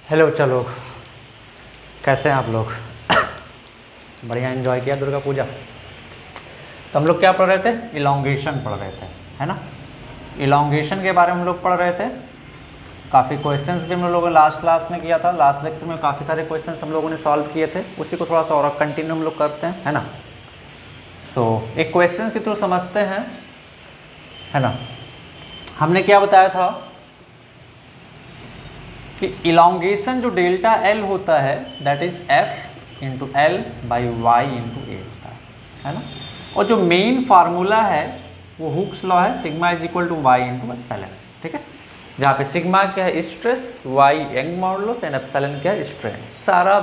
Hello बच्चा लोग, कैसे हैं आप लोग? बढ़िया एंजॉय किया दुर्गा पूजा। तो हम लोग क्या पढ़ रहे थे? इलॉन्गेशन पढ़ रहे थे, है ना। इलॉन्गेशन के बारे में हम लोग पढ़ रहे थे। काफ़ी क्वेश्चंस भी हम लोगों ने लास्ट क्लास में किया था। लास्ट लेक्चर में काफ़ी सारे क्वेश्चंस हम लोगों ने सॉल्व किए थे। उसी को थोड़ा सा और कंटिन्यू हम लोग करते हैं, है ना। एक क्वेश्चंस के थ्रू समझते हैं, है ना। हमने क्या बताया था कि इलॉन्गेशन जो डेल्टा एल होता है that is F into L by Y into A होता है ना। और जो मेन फार्मूला है वो हुक्स लॉ है, sigma is equal to Y into epsilon, ठीक है। जहाँ पे सिग्मा क्या है? Stress, Y Young modulus and epsilon क्या है? स्ट्रेन। सारा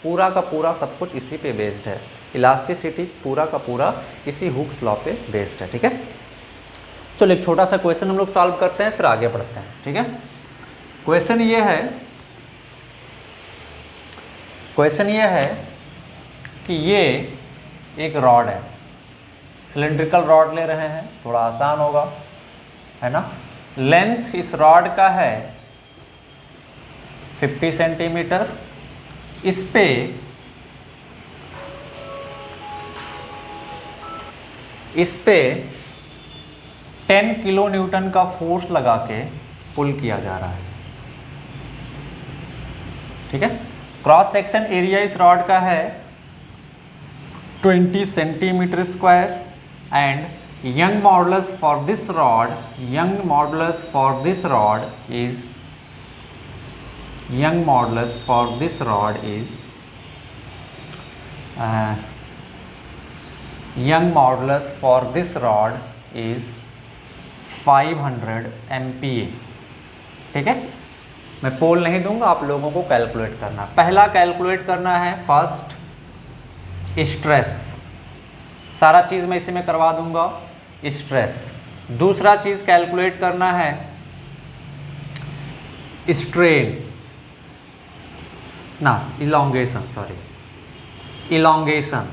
पूरा का पूरा सब कुछ इसी पे बेस्ड है। इलास्टिसिटी पूरा का पूरा इसी हुक्स लॉ पे बेस्ड है, ठीक है। चलो एक छोटा सा क्वेश्चन हम लोग सॉल्व करते हैं, फिर आगे बढ़ते हैं, ठीक है। क्वेश्चन ये है कि ये एक रॉड है, सिलेंड्रिकल रॉड ले रहे हैं, थोड़ा आसान होगा, है ना। लेंथ इस रॉड का है 50 सेंटीमीटर। इस पे 10 किलो न्यूटन का फोर्स लगा के पुल किया जा रहा है, ठीक है। क्रॉस सेक्शन एरिया इस रॉड का है 20 centimetre square and young modulus for this rod is young modulus for this rod is 500 MPa, ठीक है। मैं पोल नहीं दूंगा, आप लोगों को कैलकुलेट करना। पहला कैलकुलेट करना है फर्स्ट स्ट्रेस, सारा चीज़ मैं इसी में करवा दूंगा, स्ट्रेस। दूसरा चीज़ कैलकुलेट करना है स्ट्रेन ना, इलॉन्गेशन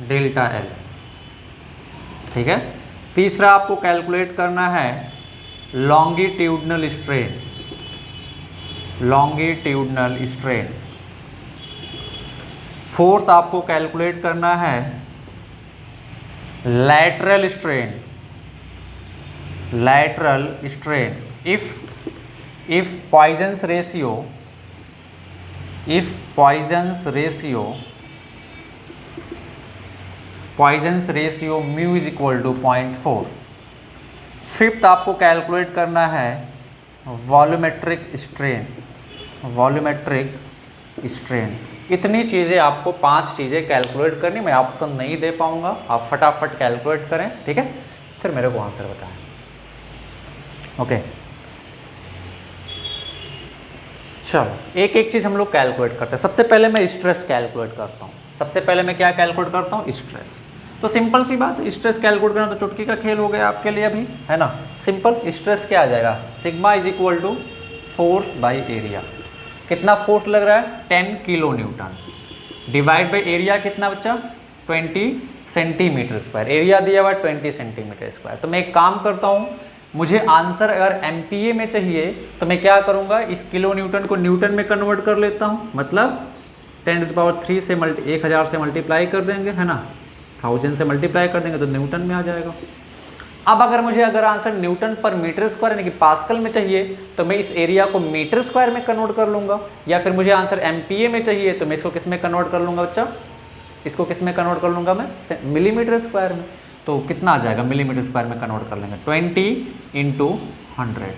डेल्टा एल, ठीक है। तीसरा आपको कैलकुलेट करना है लॉन्गिट्यूडनल स्ट्रेन। फोर्थ आपको कैलकुलेट करना है lateral strain. If Poisson's ratio mu is equal to 0.4। Fifth आपको कैलकुलेट करना है वॉल्यूमेट्रिक स्ट्रेन। इतनी चीज़ें आपको 5 चीज़ें कैलकुलेट करनी, मैं ऑप्शन नहीं दे पाऊंगा, आप फटाफट कैलकुलेट करें, ठीक है। फिर मेरे को आंसर बताएं, ओके। चलो एक एक चीज़ हम लोग कैलकुलेट करते हैं। सबसे पहले मैं स्ट्रेस कैलकुलेट करता हूँ। सबसे पहले मैं क्या कैलकुलेट करता हूँ? स्ट्रेस। तो सिंपल सी बात, स्ट्रेस कैलकुलेट करना तो चुटकी का खेल हो गया आपके लिए अभी, है ना। सिंपल स्ट्रेस क्या आ जाएगा? Sigma is equal to force by area. कितना फोर्स लग रहा है? 10 kilo newton divide by area कितना बच्चा? 20 सेंटीमीटर स्क्वायर। एरिया दिया हुआ 20 सेंटीमीटर स्क्वायर। तो मैं एक काम करता हूँ, मुझे आंसर अगर MPa में चाहिए तो मैं क्या करूँगा, इस किलो न्यूटन को न्यूटन में कन्वर्ट कर लेता हूँ। मतलब 10⁻³ से 1000 से मल्टीप्लाई कर देंगे, है ना, 1000 से मल्टीप्लाई कर देंगे तो न्यूटन में आ जाएगा। अब अगर answer Newton per metre square यानी कि पास्कल में चाहिए तो मैं इस एरिया को मीटर स्क्वायर में कन्वर्ट कर लूँगा, या फिर मुझे आंसर MPa में चाहिए तो मैं इसको किस में कन्वर्ट कर लूँगा बच्चा? इसको किस में कन्वर्ट कर लूँगा मैं? मिलीमीटर स्क्वायर में। तो कितना आ जाएगा? मिलीमीटर स्क्वायर में कन्वर्ट कर लेंगे, 20 × 100,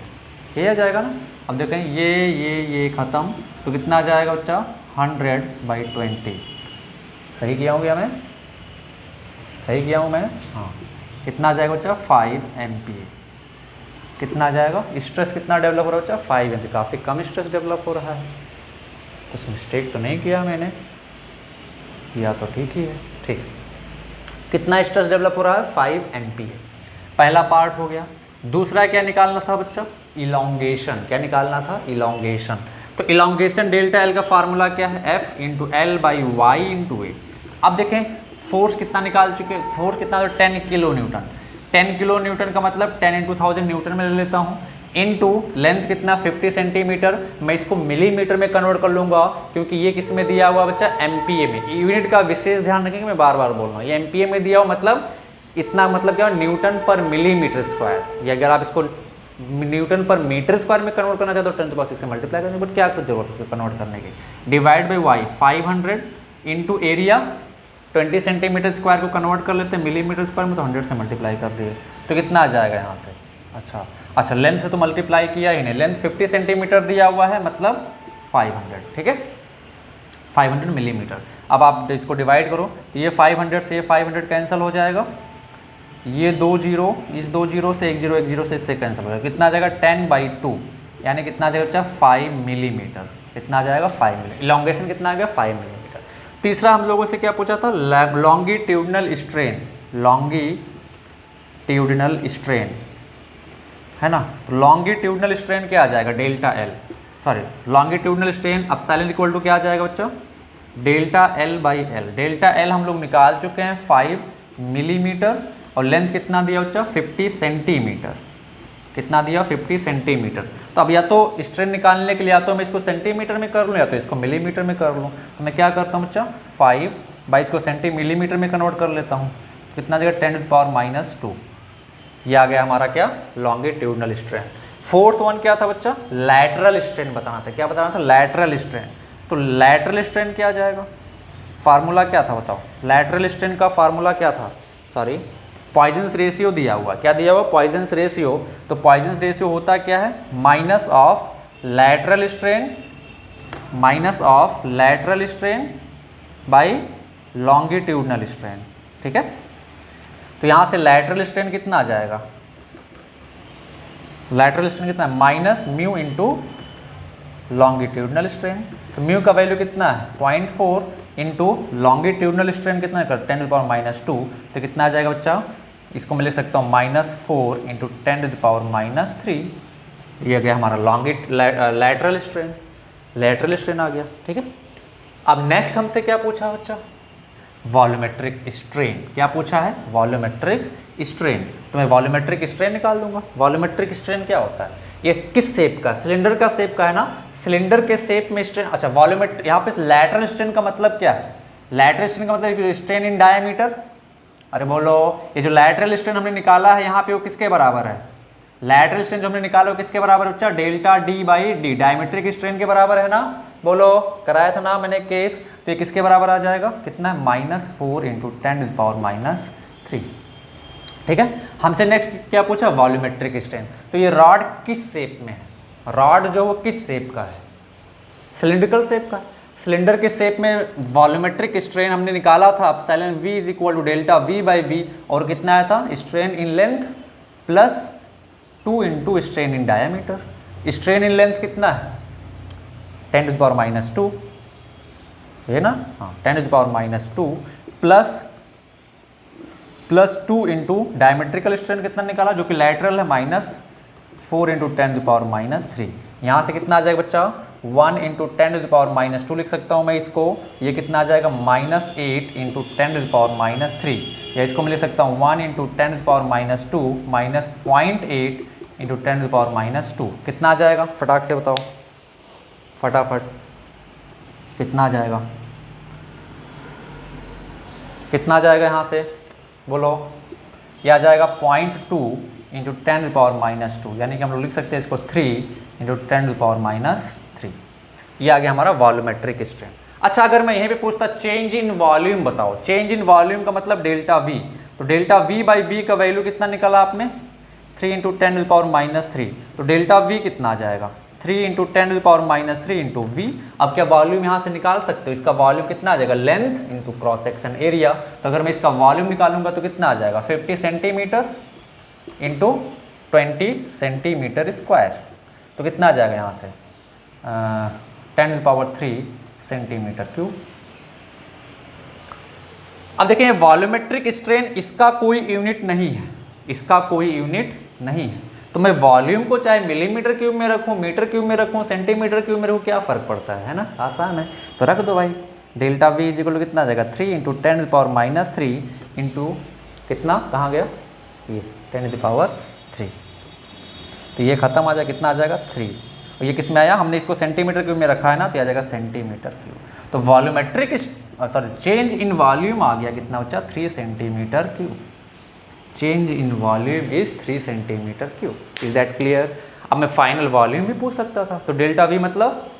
ये आ जाएगा ना। अब देखें ये ख़त्म, तो कितना आ जाएगा बच्चा? 100/20। सही किया हूँ क्या मैं? सही किया हूँ मैं? हाँ। कितना आ जाएगा बच्चा? 5 MPa। कितना आ जाएगा? स्ट्रेस कितना डेवलप हो रहा है बच्चा? 5 MPa। काफ़ी कम स्ट्रेस डेवलप हो रहा है। कुछ मिस्टेक तो नहीं किया मैंने? किया तो ठीक ही है, ठीक। कितना स्ट्रेस डेवलप हो रहा है? 5 MPa। पहला पार्ट हो गया। दूसरा क्या निकालना था बच्चा? इलॉन्गेशन। क्या निकालना था? इलॉन्गेशन। तो इलॉन्गेशन डेल्टा एल का फार्मूला क्या है? F into L by Y into A. अब देखें फोर्स कितना निकाल चुके, फोर्स कितना? 10 किलो न्यूटन। 10 किलो न्यूटन का मतलब 10 × 1000 न्यूटन में ले लेता हूँ। इनटू लेंथ कितना 50 सेंटीमीटर, मैं इसको मिलीमीटर में कन्वर्ट कर लूँगा क्योंकि ये किस में दिया हुआ बच्चा, एमपीए में। यूनिट का विशेष ध्यान रखेंगे, मैं बार बार बोल रहा हूँ, ये एमपीए में दिया हुआ मतलब इतना, मतलब क्या, न्यूटन पर मिलीमीटर स्क्वायर। या अगर आप इसको न्यूटन पर मीटर स्क्वायर में कन्वर्ट करना चाहते हो 10⁻⁶ से मल्टीप्लाई करने, बट क्या जरूरत है इसको कन्वर्ट करने की। Divide by Y 500 into area 20 centimetre square को कन्वर्ट कर लेते हैं मिलीमीटर स्क्वायर में, तो 100 से मल्टीप्लाई कर दिए तो कितना आ जाएगा यहाँ से। अच्छा लेंथ से तो मल्टीप्लाई किया ही नहीं, लेंथ 50 सेंटीमीटर दिया हुआ है मतलब 500, ठीक है, 500 मिलीमीटर। अब आप इसको डिवाइड करो तो ये 500 से ये 500 कैंसिल हो जाएगा, ये 2 जीरो, इस 2 जीरो से 1 जीरो, 1 जीरो से इससे कैंसिल हो जाएगा, कितना आ जाएगा 10/2, यानी कितना आ जाएगा बच्चा 5 मिलीमीटर, कितना आ जाएगा 5 मिलीमीटर। इलॉन्गेशन कितना आ गया 5 मिलीमीटर। तीसरा हम लोगों से क्या पूछा था, लॉन्गिट्यूडनल स्ट्रेन, लॉन्गिट्यूडनल स्ट्रेन है ना, तो लॉन्गिट्यूडनल स्ट्रेन क्या आ जाएगा, delta L, sorry longitudinal strain epsilon equal to क्या आ जाएगा बच्चा, delta L by L. Delta L हम लोग निकाल चुके हैं 5 मिलीमीटर, और लेंथ कितना दिया बच्चा 50 सेंटीमीटर, कितना दिया 50 सेंटीमीटर। तो अब या तो स्ट्रेन निकालने के लिए या तो मैं इसको सेंटीमीटर में कर लूँ या तो इसको मिलीमीटर में कर लूँ, तो मैं क्या करता हूँ बच्चा 5 इसको मिलीमीटर में कन्वर्ट कर लेता हूँ, कितना जगह 10⁻⁻², ये आ गया हमारा क्या, लॉन्गिट्यूडनल स्ट्रेन। फोर्थ वन क्या था बच्चा, लैटरल स्ट्रेन बताना था, क्या बताना था, लैटरल स्ट्रेन। तो लैटरल स्ट्रेन क्या आ जाएगा, फार्मूला क्या था बताओ, लैटरल स्ट्रेन का फार्मूला क्या था, सॉरी पॉइजन्स रेशियो दिया हुआ, क्या दिया हुआ पॉइजन्स रेशियो। तो पॉइजन्स रेशियो होता क्या है, minus of lateral strain, minus of lateral strain by longitudinal strain, ठीक है। तो यहाँ से लैटरल स्ट्रेन कितना आ जाएगा, लैटरल स्ट्रेन कितना है, minus mu into longitudinal strain. तो म्यू का वैल्यू कितना है 0.4 इंटू लॉन्गिट्यूडनल स्ट्रेन कितना है 10⁻⁻², तो कितना आ जाएगा बच्चा, इसको मैं लिख सकता हूँ -4 इंटू 10⁻³ ये आ गया हमारा लैटरल स्ट्रेन, लैटरल स्ट्रेन आ गया, ठीक है। अब नेक्स्ट हमसे क्या पूछा बच्चा, वॉल्यूमेट्रिक स्ट्रेन, क्या पूछा है, वॉल्यूमेट्रिक स्ट्रेन। तो मैं वॉल्यूमेट्रिक स्ट्रेन निकाल दूंगा। वॉल्यूमेट्रिक स्ट्रेन क्या होता है, ये किस शेप का, सिलेंडर का शेप का है ना, सिलेंडर के शेप में स्ट्रेन। अच्छा वॉल्यूमेट्रिक, यहाँ पे लैटरल स्ट्रेन का मतलब क्या है, लैटरल स्ट्रेन का मतलब जो स्ट्रेन इन डायमीटर, अरे बोलो ये जो लैटरल स्ट्रेन हमने निकाला है यहाँ पे वो किसके बराबर है, लैटरल स्ट्रेन जो हमने निकाला वो किसके बराबर है बच्चा, delta D by D, diametric strain के बराबर है ना, बोलो कराया था ना मैंने केस। तो ये किसके बराबर आ जाएगा, कितना है -4 इंटू 10⁻⁻3, ठीक है। हमसे नेक्स्ट क्या पूछा, वॉल्यूमेट्रिक स्ट्रेन। तो ये रॉड किस शेप में है, रॉड जो वो किस शेप का है, सिलिंड्रिकल शेप का। सिलेंडर के शेप में वॉल्यूमेट्रिक स्ट्रेन हमने निकाला था epsilon v is equal to delta v by V, और कितना आया था, strain in length plus 2 into strain in diameter. Strain in length कितना है 10⁻⁻2 है ना, हाँ 10⁻⁻2 प्लस 2 इंटू डायमेट्रिकल स्ट्रेन कितना निकाला जो कि लैटरल है -4 इंटू 10⁻⁻3। यहाँ से कितना आ जाएगा बच्चा 1 इंटू 10⁻⁻2 लिख सकता हूँ मैं इसको, ये कितना आ जाएगा -8 इंटू 10⁻⁻3, या इसको मैं लिख सकता हूँ 1 इंटू 10⁻⁻2 माइनस 0.8 इंटू 10⁻⁻2। कितना आ जाएगा फटाक से बताओ, फटाफट कितना आ जाएगा, कितना आ जाएगा यहाँ से बोलो, यह आ जाएगा 0.2 इंटू 10⁻⁻2, यानी कि हम लोग लिख सकते हैं इसको 3 इंटू 10⁻⁻3। ये आ गया हमारा वॉल्यूमेट्रिक स्ट्रेन। अच्छा अगर मैं यहीं पे पूछता चेंज इन वॉल्यूम बताओ, चेंज इन वॉल्यूम का मतलब डेल्टा वी, तो डेल्टा वी बाई वी का वैल्यू कितना निकाला आपने 3 इंटू 10⁻⁻3, तो डेल्टा वी कितना आ जाएगा 3 इंटू 10⁻⁻3 इंटू वी। अब क्या वॉल्यूम यहाँ से निकाल सकते हो, इसका वॉल्यूम कितना आ जाएगा length into cross section area. तो अगर मैं इसका वॉल्यूम निकालूंगा तो कितना आ जाएगा 50 सेंटीमीटर इंटू 20 सेंटीमीटर स्क्वायर, तो कितना आ जाएगा यहाँ से 10⁻³ सेंटीमीटर क्यूब। अब देखिए वॉल्यूमेट्रिक स्ट्रेन इसका कोई यूनिट नहीं है, इसका कोई यूनिट नहीं है, तो मैं वॉल्यूम को चाहे मिलीमीटर क्यूब में रखूँ, मीटर क्यूब में रखूँ, सेंटीमीटर क्यूब में रखूँ, क्या फ़र्क पड़ता है ना, आसान है। तो रख दो भाई, delta V is equal to कितना आ जाएगा 3 इंटू 10⁻³ इंटू कितना, कहाँ गया ये 10⁻3। तो ये खत्म आ जाएगा, कितना आ जाएगा 3। और ये किस में आया, हमने इसको सेंटीमीटर क्यूब में रखा है ना, तो आ जाएगा सेंटीमीटर क्यूब। तो वॉल्यूमेट्रिक चेंज इन वॉल्यूम आ गया कितना बच्चा, 3 centimetre cube. Change in volume is 3 centimetre cube. Is that clear? अब मैं फाइनल वॉल्यूम भी पूछ सकता था, तो डेल्टा वी मतलब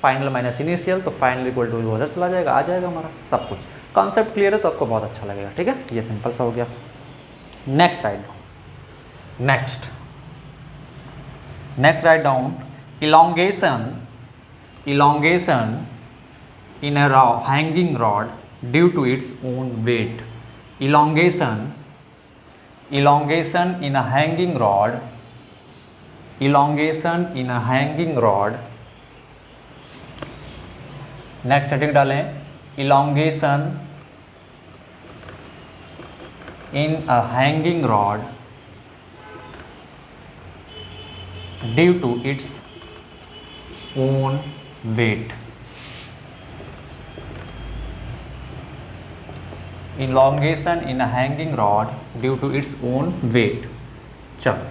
फाइनल माइनस इनिशियल, तो फाइनल इक्वल टू उधर चला जाएगा, आ जाएगा हमारा सब कुछ। कॉन्सेप्ट क्लियर है तो आपको बहुत अच्छा लगेगा, ठीक है। ये सिंपल सा हो गया। Next write down, next write down elongation in a hanging rod due to its own weight. elongation in a hanging rod, next heading डालें, elongation in a hanging rod due to its own weight. elongation in a hanging rod due to its own weight. चलो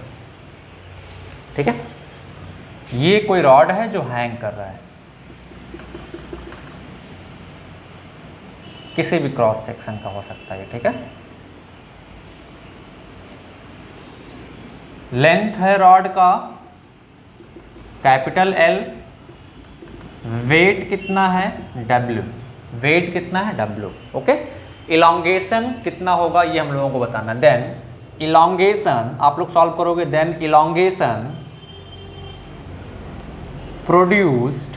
ठीक है, ये कोई rod है जो hang कर रहा है, किसी भी क्रॉस सेक्शन का हो सकता है, ठीक है। लेंथ है रॉड का कैपिटल L, वेट कितना है W, वेट कितना है W, ओके। इलोंगेशन कितना होगा ये हम लोगों को बताना। देन इलोंगेशन आप लोग सॉल्व करोगे, then elongation produced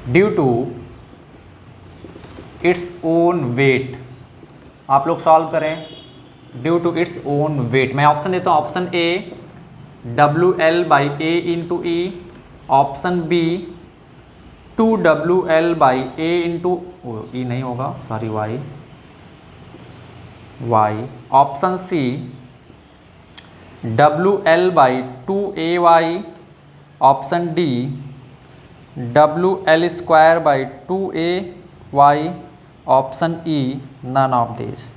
due to its own weight, आप लोग सॉल्व करें, due to its own weight. मैं ऑप्शन देता हूँ, option A WL/A into E, option B 2WL/A into E नहीं होगा, sorry Y, option C WL/2AY, option D WL²/2AY, option E none of this.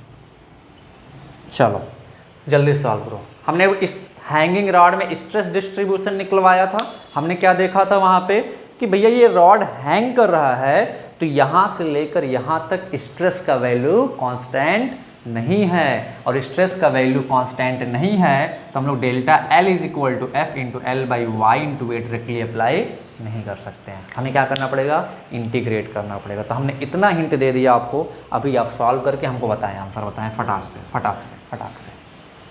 चलो जल्दी सॉल्व करो। हमने इस हैंगिंग रॉड में स्ट्रेस डिस्ट्रीब्यूशन निकलवाया था। हमने क्या देखा था वहाँ पे कि भैया ये रॉड हैंग कर रहा है, तो यहाँ से लेकर यहाँ तक स्ट्रेस का वैल्यू कांस्टेंट नहीं है, और स्ट्रेस का वैल्यू कांस्टेंट नहीं है तो हम लोग delta L is equal to F into L/Y into weight directly apply नहीं कर सकते हैं। हमें क्या करना पड़ेगा, इंटीग्रेट करना पड़ेगा। तो हमने इतना हिंट दे दिया आपको, अभी आप सॉल्व करके हमको बताएं, आंसर बताएं फटाक से,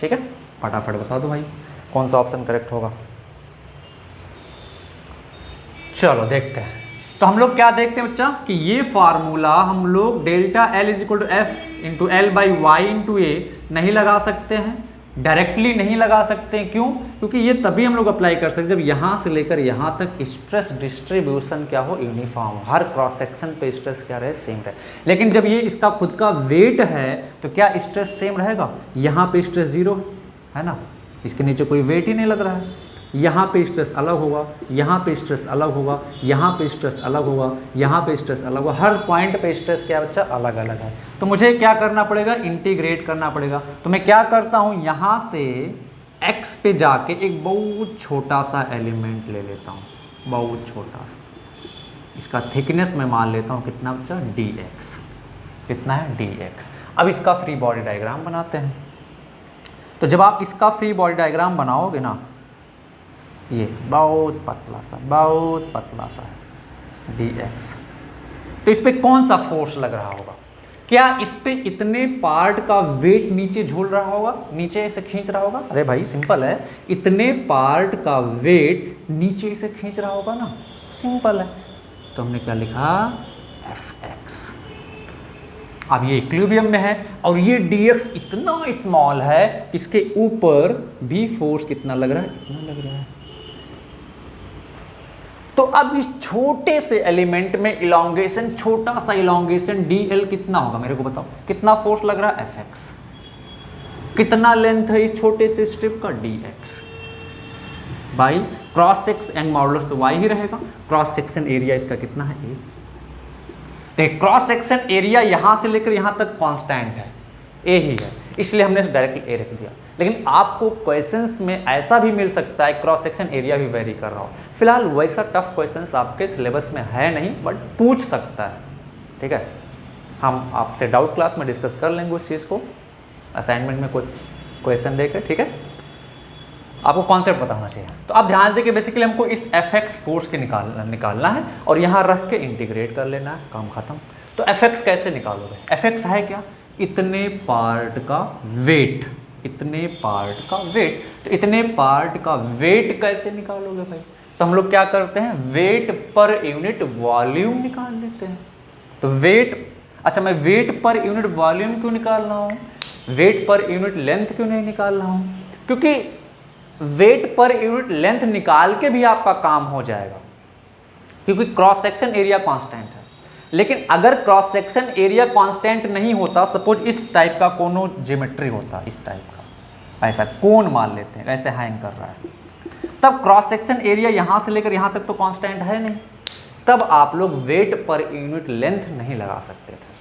ठीक है। फटाफट बता दो भाई कौन सा ऑप्शन करेक्ट होगा। चलो देखते हैं। तो हम लोग क्या देखते हैं बच्चा कि ये फार्मूला हम लोग delta L is equal to F into L/Y into A नहीं लगा सकते हैं, डायरेक्टली नहीं लगा सकते हैं। क्यों? क्योंकि ये तभी हम लोग अप्लाई कर सकते हैं जब यहाँ से लेकर यहाँ तक स्ट्रेस डिस्ट्रीब्यूशन क्या हो, यूनिफॉर्म, हर क्रॉस सेक्शन पे स्ट्रेस क्या रहे, सेम रहे। लेकिन जब ये इसका खुद का वेट है तो क्या स्ट्रेस सेम रहेगा? यहाँ पे स्ट्रेस 0 है ना, इसके नीचे कोई वेट ही नहीं लग रहा है। यहाँ पे स्ट्रेस अलग होगा, यहाँ पे स्ट्रेस अलग होगा, यहाँ पे स्ट्रेस अलग होगा, यहाँ पे स्ट्रेस अलग होगा, हर पॉइंट पे स्ट्रेस क्या बच्चा अलग अलग है। तो मुझे क्या करना पड़ेगा, इंटीग्रेट करना पड़ेगा। तो मैं क्या करता हूँ, यहाँ से x पे जाके एक बहुत छोटा सा एलिमेंट ले लेता हूँ, बहुत छोटा सा। इसका थिकनेस मैं मान लेता हूँ कितना बच्चा, dx। कितना है, dx। अब इसका फ्री बॉडी डायग्राम बनाते हैं। तो जब आप इसका फ्री बॉडी डायग्राम बनाओगे ना, ये बहुत पतला सा है dx। तो इस पे कौन सा फोर्स लग रहा होगा? क्या इस पे इतने पार्ट का वेट नीचे झूल रहा होगा, नीचे से खींच रहा होगा? अरे भाई सिंपल है, इतने पार्ट का वेट नीचे से खींच रहा होगा ना, सिंपल है। तो हमने क्या लिखा, Fx। अब ये इक्विलिब्रियम में है और ये dx इतना स्मॉल है, इसके ऊपर भी फोर्स कितना लग रहा है, इतना लग रहा है। तो अब इस छोटे से एलिमेंट में इलोंगेशन, छोटा सा इलोंगेशन dl कितना होगा, मेरे को बताओ। कितना फोर्स लग रहा है, Fx। कितना लेंथ है इस छोटे से स्ट्रिप का, dx by cross section modulus तो y ही रहेगा। क्रॉस सेक्शन एरिया इसका कितना है, a। तो क्रॉस सेक्शन एरिया यहां से लेकर यहां तक कांस्टेंट है, a ही है, इसलिए हमने डायरेक्ट a रख दिया। लेकिन आपको क्वेश्चंस में ऐसा भी मिल सकता है क्रॉस सेक्शन एरिया भी वेरी कर रहा हो। फिलहाल वैसा टफ क्वेश्चंस आपके सिलेबस में है नहीं, बट पूछ सकता है, ठीक है। हम आपसे डाउट क्लास में डिस्कस कर लेंगे उस चीज़ को, असाइनमेंट में कोई क्वेश्चन देकर, ठीक है। आपको कॉन्सेप्ट पता होना चाहिए। तो आप ध्यान से देखिए, बेसिकली हमको इस Fx फोर्स के निकालना है और यहाँ रख के इंटीग्रेट कर लेना है, काम खत्म। तो Fx कैसे निकालोगे? Fx है क्या? इतने पार्ट का वेट, इतने पार्ट का वेट। तो इतने पार्ट का वेट कैसे निकालोगे भाई? तो हम लोग क्या करते हैं, वेट पर यूनिट वॉल्यूम निकाल लेते हैं। तो वेट, अच्छा मैं वेट पर यूनिट वॉल्यूम क्यों निकाल रहा हूँ, वेट पर यूनिट लेंथ क्यों नहीं निकाल रहा हूँ? क्योंकि वेट पर यूनिट लेंथ निकाल के भी आपका काम हो जाएगा, क्योंकि क्रॉस सेक्शन एरिया कांस्टेंट है। लेकिन अगर क्रॉस सेक्शन एरिया कांस्टेंट नहीं होता, सपोज इस टाइप का कोनो ज्योमेट्री होता, इस टाइप का ऐसा कोन मान लेते हैं, ऐसे हैंग कर रहा है, तब क्रॉस सेक्शन एरिया यहाँ से लेकर यहाँ तक तो कांस्टेंट है नहीं, तब आप लोग वेट पर यूनिट लेंथ नहीं लगा सकते थे।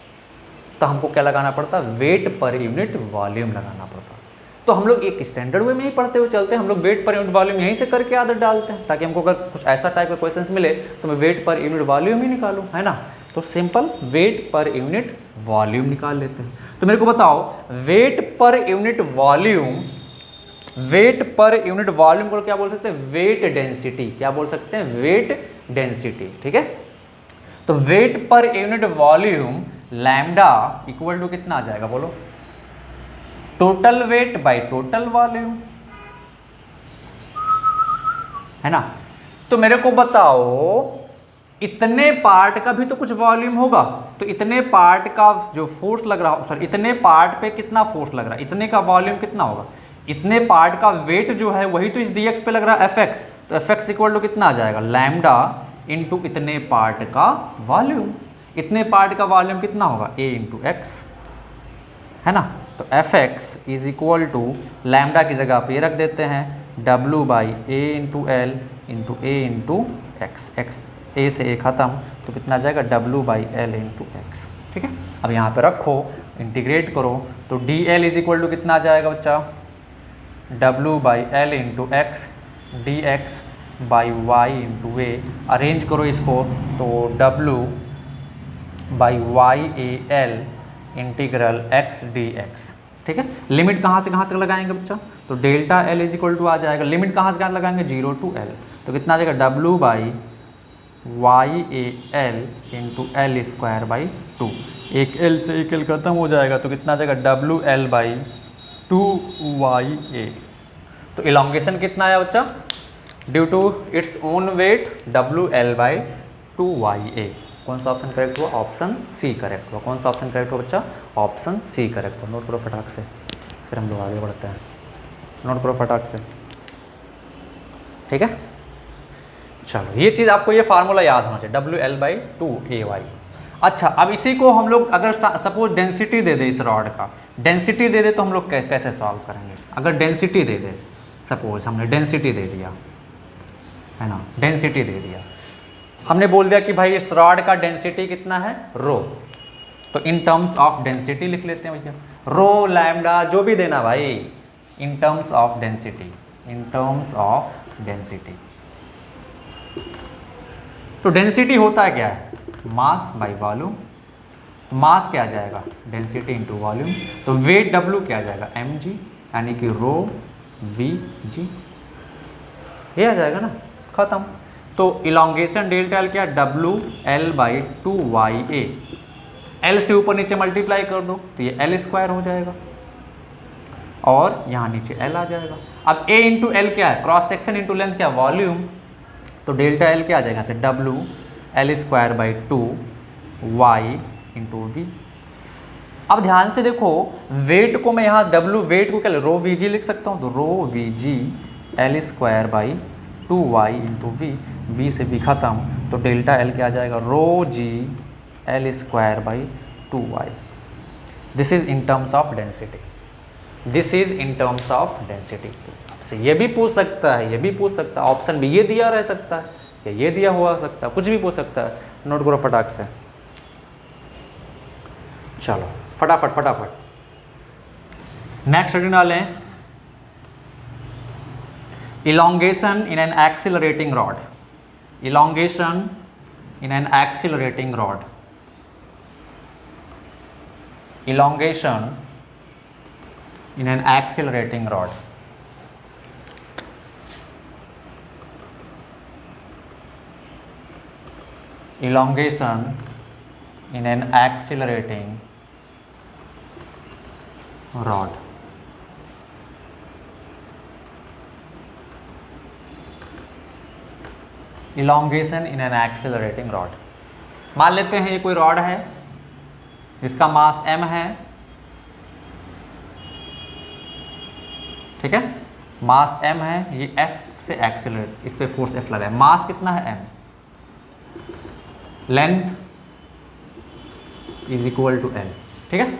तो हमको क्या लगाना पड़ता, वेट पर यूनिट वॉल्यूम लगाना पड़ता। तो हम लोग एक स्टैंडर्ड वे में ही पढ़ते हुए चलते हैं, हम लोग वेट पर यूनिट वॉल्यूम यहीं से करके आदत डालते हैं, ताकि हमको अगर कुछ ऐसा टाइप का क्वेश्चंस मिले तो मैं वेट पर यूनिट वॉल्यूम ही निकालूं, है ना। तो simple weight per unit volume निकाल लेते हैं। तो मेरे को बताओ, weight per unit volume, weight per unit volume को क्या बोल सकते हैं, वेट डेंसिटी। क्या बोल सकते हैं, वेट डेंसिटी, ठीक है। तो weight per unit volume lambda equal to कितना आ जाएगा, बोलो, total weight by total volume, है ना। तो मेरे को बताओ, इतने पार्ट का भी तो कुछ वॉल्यूम होगा, तो इतने पार्ट का जो फोर्स लग रहा, सॉरी इतने पार्ट पे कितना फोर्स लग रहा है, इतने का वॉल्यूम कितना होगा, इतने पार्ट का वेट जो है वही तो इस dx पे लग रहा है Fx। तो Fx इक्वल टू कितना आ जाएगा, लैम्डा इंटू इतने पार्ट का वॉल्यूम। इतने पार्ट का वॉल्यूम कितना होगा, a इंटू एक्स, है ना। तो Fx is equal to lambda की जगह पे रख देते हैं W by A into L into A into X, X A से ए खत्म, तो कितना आ जाएगा, W by L into X, ठीक है। अब यहाँ पे रखो, इंटीग्रेट करो, तो D L is equal to कितना आ जाएगा बच्चा, W by L into x d x by Y into A. Arrange करो इसको, तो W by Y A L integral x d x, ठीक है। लिमिट कहाँ से कहाँ तक लगाएंगे बच्चा, तो delta L is equal to आ जाएगा, लिमिट कहाँ से कहाँ लगाएंगे, 0 टू एल, तो कितना आ जाएगा, W by Y A L into L square by 2। एक एल से एक एल खत्म हो जाएगा, तो कितना आ जाएगा, W L by 2 Y A. तो इलॉन्गेशन कितना आया बच्चा, due to its own weight W L by 2 Y A. कौन सा ऑप्शन करेक्ट हुआ, ऑप्शन सी करेक्ट हुआ। कौन सा ऑप्शन करेक्ट हुआ बच्चा, ऑप्शन सी करेक्ट हुआ। नोट करो फटाक से, फिर हम लोग आगे बढ़ते हैं। नोट करो फटाक से, ठीक है। चलो, ये चीज़ आपको, ये फार्मूला याद होना चाहिए, W L by 2 A Y. अच्छा, अब इसी को हम लोग अगर सपोज डेंसिटी दे दे, इस रॉड का डेंसिटी दे दे, तो हम लोग कैसे सॉल्व करेंगे। अगर डेंसिटी दे दे, सपोज हमने डेंसिटी दे दिया, है ना, डेंसिटी दे दिया, हमने बोल दिया कि भाई इस रॉड का डेंसिटी कितना है, रो। तो इन टर्म्स ऑफ डेंसिटी लिख लेते हैं भैया, रो लैम्डा जो भी देना भाई, इन terms of density, in terms of density. तो डेंसिटी होता है क्या है, मास बाई वॉल्यूम। तो मास क्या आ जाएगा, डेंसिटी इंटू वॉल्यूम। तो वेट W क्या आ जाएगा, mg, यानी कि रो vg, ये आ जाएगा ना, खत्म। तो इलॉन्गेशन डेल्टा एल क्या, W L by 2 Y A. L से ऊपर नीचे मल्टीप्लाई कर दो, तो ये एल स्क्वायर हो जाएगा, और यहाँ नीचे एल आ जाएगा। अब a इंटू एल क्या है, क्रॉस सेक्शन इंटू लेंथ क्या, वॉल्यूम। तो डेल्टा एल क्या आ जाएगा, से W L square by 2 Y into V. अब ध्यान से देखो, वेट को मैं यहाँ W वेट को क्या, रो वी जी लिख सकता हूँ, तो rho V G L square by 2 Y into V, V से वी खत्म, तो डेल्टा एल क्या आ जाएगा, rho G L square by 2 Y. This is in terms of density, this is in terms of density. से ये भी पूछ सकता है, ये भी पूछ सकता है, ऑप्शन भी ये दिया रह सकता है, या ये दिया हुआ सकता है, कुछ भी पूछ सकता है। नोट करो फटाक से, चलो फटाफट फटाफट। नेक्स्ट स्टडी डालें, elongation in an accelerating rod, elongation in an accelerating rod, elongation in an accelerating rod, elongation in an accelerating rod, elongation in an accelerating rod। मान लेते हैं ये कोई रॉड है जिसका मास m है, ठीक है, मास m है, ये f से एक्सेलरेट, इस पे फोर्स f लगा है, मास कितना है m, length is equal to l, ठीक है,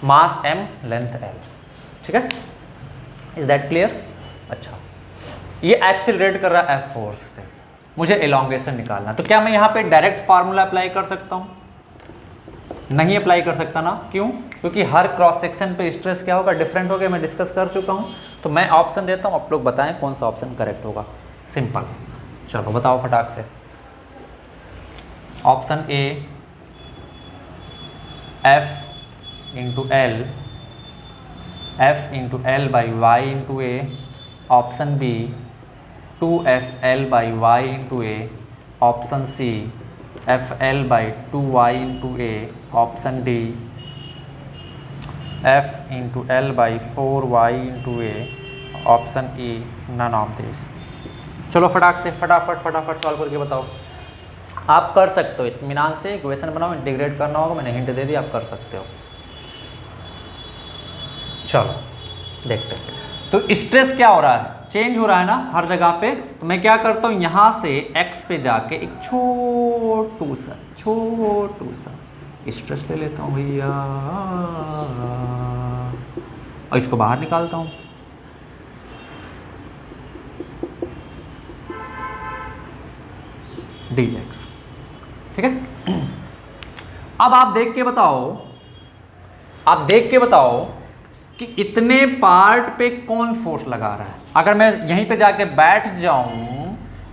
मास m लेंथ l, ठीक है, इज दैट क्लियर। अच्छा, ये एक्सेलरेट कर रहा है f फोर्स से, मुझे एलोंगेशन निकालना, तो क्या मैं यहाँ पे डायरेक्ट फार्मूला अप्लाई कर सकता हूँ? नहीं अप्लाई कर सकता ना, क्यों? क्योंकि हर क्रॉस सेक्शन पे स्ट्रेस क्या होगा, डिफरेंट होगा, मैं डिस्कस कर चुका हूँ। तो मैं ऑप्शन देता हूँ, आप लोग बताएं कौन सा ऑप्शन करेक्ट होगा। सिंपल, चलो बताओ फटाक से। Option A F into L, F into L by Y into A, option B 2FL by Y into A, option C FL by 2y into A, option D F into L by 4y into A, option E none of this. चलो फटाक से फटाफट solve करके बताओ। आप कर सकते हो, इत्मीनान से इक्वेशन बनाओ, इंटीग्रेट करना होगा, मैंने हिंट दे दी, आप कर सकते हो। चलो देखते हैं। तो स्ट्रेस क्या हो रहा है, चेंज हो रहा है ना हर जगह पे। तो मैं क्या करता हूँ, यहाँ से x पे जाके एक छोटू सा स्ट्रेस ले लेता हूँ भैया, और इसको बाहर निकालता हूँ। dx, ठीक है। अब आप देख के बताओ कि इतने पार्ट पे कौन फोर्स लगा रहा है। अगर मैं यहीं पे जाके बैठ जाऊं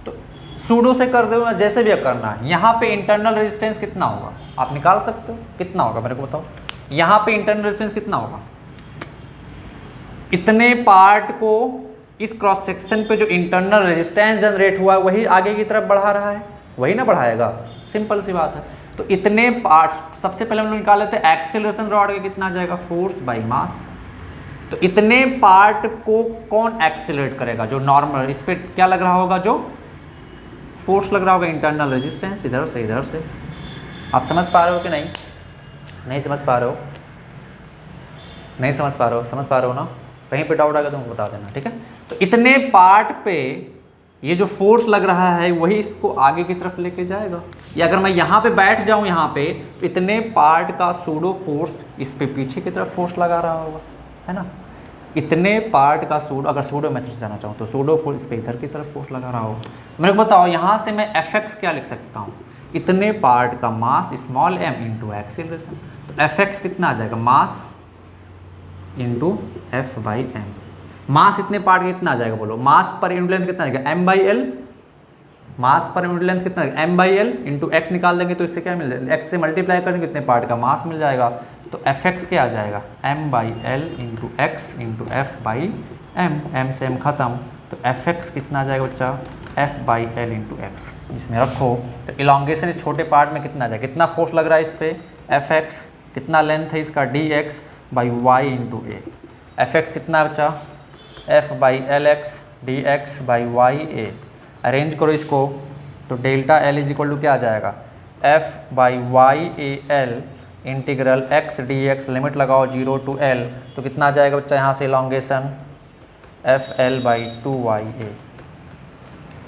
तो सूडो से कर दो, जैसे भी करना है। यहाँ पे इंटरनल रेजिस्टेंस कितना होगा आप निकाल सकते हो, कितना होगा मेरे को बताओ। यहाँ पे इंटरनल रेजिस्टेंस कितना होगा, इतने पार्ट को इस क्रॉस सेक्शन पे जो इंटरनल रेजिस्टेंस जनरेट हुआ है वही आगे की तरफ बढ़ा रहा है, वही ना बढ़ाएगा, सिंपल सी बात है। तो इतने पार्ट, सबसे पहले हम लोग निकाल लेते हैं एक्सेलरेशन रॉड का कितना आ जाएगा, फोर्स बाई मास। तो इतने पार्ट को कौन एक्सेलरेट करेगा, जो नॉर्मल, इस पर क्या लग रहा होगा, जो फोर्स लग रहा होगा इंटरनल रेजिस्टेंस, इधर से। आप समझ पा रहे हो कि नहीं? नहीं समझ पा रहे हो ना? कहीं पे डाउट आएगा तो मुझे बता देना, ठीक है। तो इतने पार्ट पे ये जो फोर्स लग रहा है वही इसको आगे की तरफ लेके जाएगा। या अगर मैं यहाँ पे बैठ जाऊँ यहाँ पे, तो इतने पार्ट का सूडो फोर्स इस पे पीछे की तरफ फोर्स लगा रहा होगा, है ना। इतने पार्ट का सूडो, अगर सूडो मेथड से जाना चाहूँ तो सूडो फोर्स इस पे इधर की तरफ फोर्स लगा रहा होगा। मेरे को बताओ यहाँ से मैं Fx क्या लिख सकता हूँ, इतने पार्ट का mass small m into acceleration. तो Fx कितना आ जाएगा, mass into F by M. Mass इतने पार्ट का कितना आ जाएगा बोलो, मास पर यूनिट लेंथ कितना आ जाएगा, m by L. Mass per unit length कितना है, m by L into x निकाल देंगे तो इससे क्या मिल जाएगा, x से मल्टीप्लाई करेंगे कितने पार्ट का मास मिल जाएगा। तो Fx क्या आ जाएगा, m by L into x into F by M, m से m खत्म। तो Fx कितना आ जाएगा बच्चा, f by L into x, इसमें रखो। तो इलांगेशन इस छोटे पार्ट में कितना आ जाएगा, कितना फोर्स लग रहा है इस पर, Fx कितना लेंथ है इसका, dx by Y into A. Fx कितना है बच्चा, f by L x d x by Y A. Arrange करो इसको, तो delta L is equal to क्या आ जाएगा, f by Y A L integral x d x, limit लगाओ 0 टू l, तो कितना आ जाएगा बच्चा यहाँ से elongation, F L by 2y a।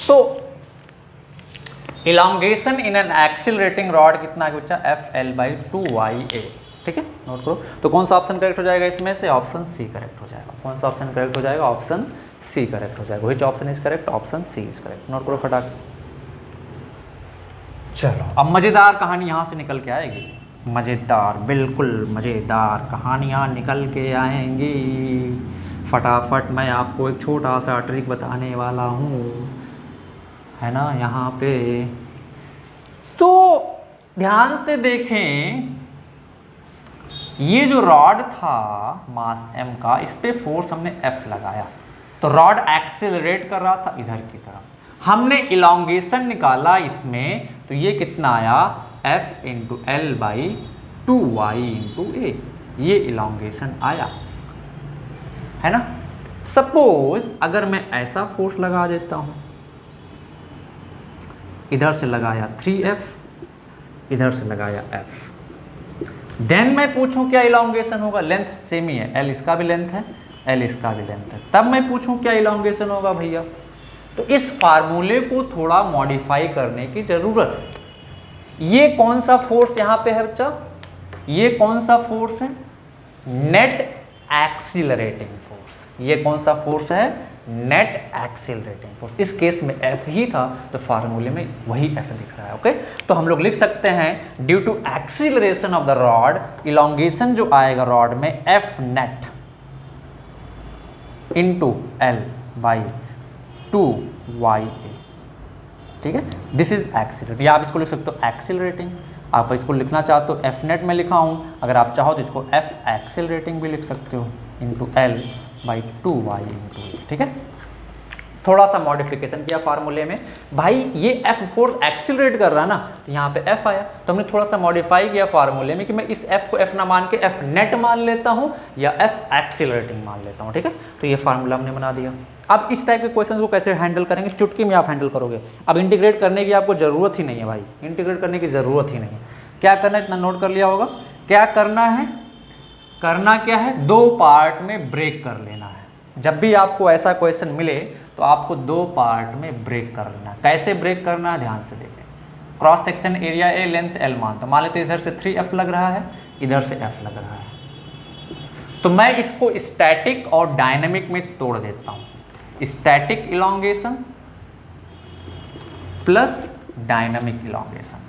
तो elongation in an accelerating rod कितना है बच्चा, F L by 2y a, ठीक है, नोट करो। तो कौन सा ऑप्शन करेक्ट हो जाएगा इसमें से, ऑप्शन सी करेक्ट हो जाएगा। कौन सा ऑप्शन करेक्ट हो जाएगा, ऑप्शन सी करेक्ट हो जाएगा। Which option is correct, option C is correct. Note करो फटाक से। चलो अब मज़ेदार कहानी यहाँ से निकल के आएगी, मज़ेदार, बिल्कुल मज़ेदार कहानियाँ निकल के आएंगी। फटाफट मैं आपको एक छोटा सा ट्रिक बताने वाला हूँ, है ना, यहाँ पे। तो ध्यान से देखें, ये जो रॉड था मास m का, इस पे फोर्स हमने F लगाया, तो रॉड एक्सेलरेट कर रहा था इधर की तरफ। हमने इलोंगेशन निकाला इसमें, तो ये कितना आया, F into L by 2y into A, ये इलोंगेशन आया, है ना। सपोज अगर मैं ऐसा फोर्स लगा देता हूं, इधर से लगाया 3F, इधर से लगाया F, देन मैं पूछूं क्या इलोंगेशन होगा, लेंथ सेम ही है, L इसका भी लेंथ है, L इसका भी लेंथ है, तब मैं पूछूं क्या इलोंगेशन होगा भैया। तो इस फार्मूले को थोड़ा मॉडिफाई करने की जरूरत है। ये कौन सा फोर्स यहां पे है बच्चा, ये कौन सा फोर्स है, नेट एक्सीलरेटिंग फोर्स। ये कौन सा फोर्स है, नेट एक्सीलरेटिंग फोर्स। इस केस में F ही था, तो फार्मूले में वही F दिख रहा है। ओके, तो हम लोग लिख सकते हैं due to acceleration of the rod, elongation जो आएगा रॉड में, F net into L by 2YA, ठीक है। दिस इज एक्सीलरेटिंग, या आप इसको लिख सकते हो एक्सीलरेटिंग। आप इसको लिखना चाहते हो F नेट में लिखा हूँ, अगर आप चाहो तो इसको F एक्सीलरेटिंग भी लिख सकते हो, into L by 2y into A, ठीक है। थोड़ा सा मॉडिफिकेशन किया फार्मूले में, भाई ये F फोर्स एक्सीलरेट कर रहा है ना, तो यहाँ पे F आया, तो हमने थोड़ा सा मॉडिफाई किया फार्मूले में कि मैं इस F को F ना मान के F नेट मान लेता हूँ या F एक्सीलरेटिंग मान लेता हूँ, ठीक है। तो ये फार्मूला हमने बना दिया। अब इस टाइप के क्वेश्चन को कैसे हैंडल करेंगे, चुटकी में आप हैंडल करोगे। अब इंटीग्रेट करने की आपको ज़रूरत ही नहीं है भाई, इंटीग्रेट करने की ज़रूरत ही नहीं है। क्या करना है, इतना नोट कर लिया होगा। क्या करना है, करना क्या है, दो पार्ट में ब्रेक कर लेना है। जब भी आपको ऐसा क्वेश्चन मिले तो आपको दो पार्ट में ब्रेक कर लेना है। कैसे ब्रेक करना है, ध्यान से देखें। Cross section area A, length L मान, तो मान लेते इधर से 3F लग रहा है, इधर से F लग रहा है, तो मैं इसको स्टैटिक और डायनेमिक में तोड़ देता हूँ। Static elongation plus dynamic elongation.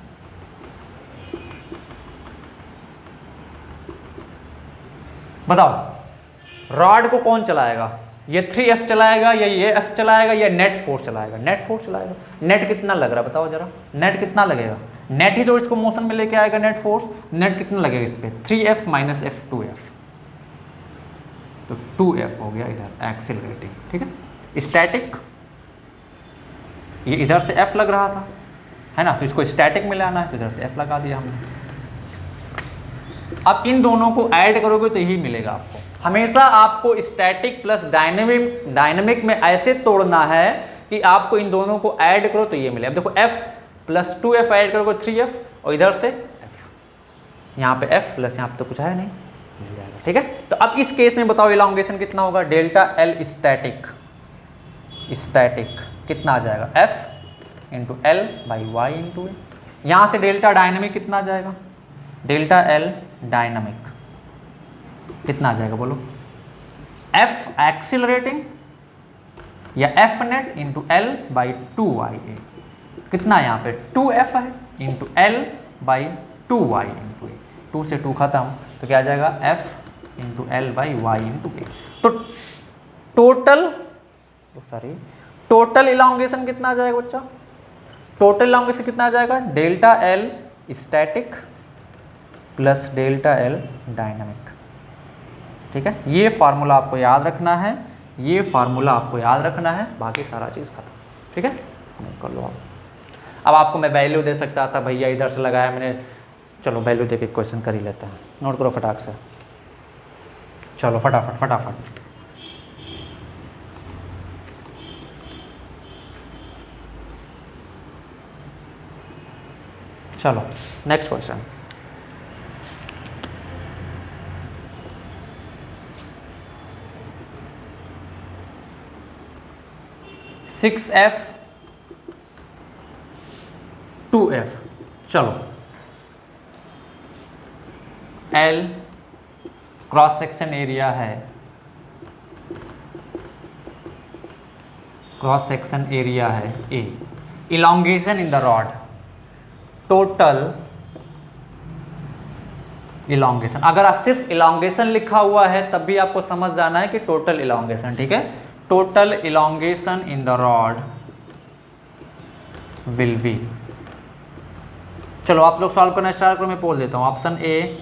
बताओ रॉड को कौन चलाएगा, ये 3F चलाएगा या ये F चलाएगा या नेट फोर्स चलाएगा, नेट फोर्स चलाएगा। नेट कितना लग रहा है बताओ जरा, नेट कितना लगेगा, नेट ही तो इसको मोशन में लेके आएगा नेट फोर्स। नेट कितना लगेगा इस पे, 3F माइनस F 2F, तो 2F हो गया इधर एक्सीलरेटिंग, ठीक है। स्टैटिक, ये इधर से F लग रहा था, है ना, तो इसको स्टैटिक में लाना है, तो इधर से F लगा दिया हमने। अब इन दोनों को ऐड करोगे तो यही मिलेगा आपको। हमेशा आपको स्टैटिक प्लस डायनेमिक में ऐसे तोड़ना है कि आपको इन दोनों को ऐड करो तो ये मिले। अब देखो F प्लस 2F ऐड करोगे 3F, और इधर से F, यहाँ पे F प्लस यहाँ पे तो कुछ है नहीं, मिल जाएगा, ठीक है। तो अब इस केस में बताओ इलोंगेशन कितना होगा, डेल्टा L स्टैटिक, स्टैटिक कितना आ जाएगा, F into L by Y into A. यहाँ से डेल्टा डायनेमिक कितना आ जाएगा, डेल्टा L डायनामिक कितना आ जाएगा बोलो, F एक्सीलरेटिंग या F net into L by 2YA, कितना यहाँ पे 2F है into L by 2Y into A, 2 से 2 खत्म, तो क्या आ जाएगा F into L by Y into A. तो टोटल इलोंगेशन कितना आ जाएगा बच्चा, टोटल इलोंगेशन कितना आ जाएगा, delta L static plus delta L dynamic, ठीक है। ये फार्मूला आपको याद रखना है, ये फार्मूला आपको याद रखना है, बाकी सारा चीज़ खत्म, ठीक है। नोट कर लो आप। अब आपको मैं वैल्यू दे सकता था, भैया इधर से लगाया मैंने, चलो वैल्यू दे के क्वेश्चन कर ही लेते हैं। नोट करो फटाक से, चलो फटाफट फटाफट। चलो next question. Six F 2F, चलो L क्रॉस सेक्शन एरिया है, क्रॉस सेक्शन एरिया है A, elongation in the rod, total elongation. अगर सिर्फ इलॉन्गेशन लिखा हुआ है तब भी आपको समझ जाना है कि टोटल इलॉन्गेशन, ठीक है। Total elongation in the rod will be, चलो आप लोग सॉल्व करना स्टार्ट करो, मैं बोल देता हूँ। Option A,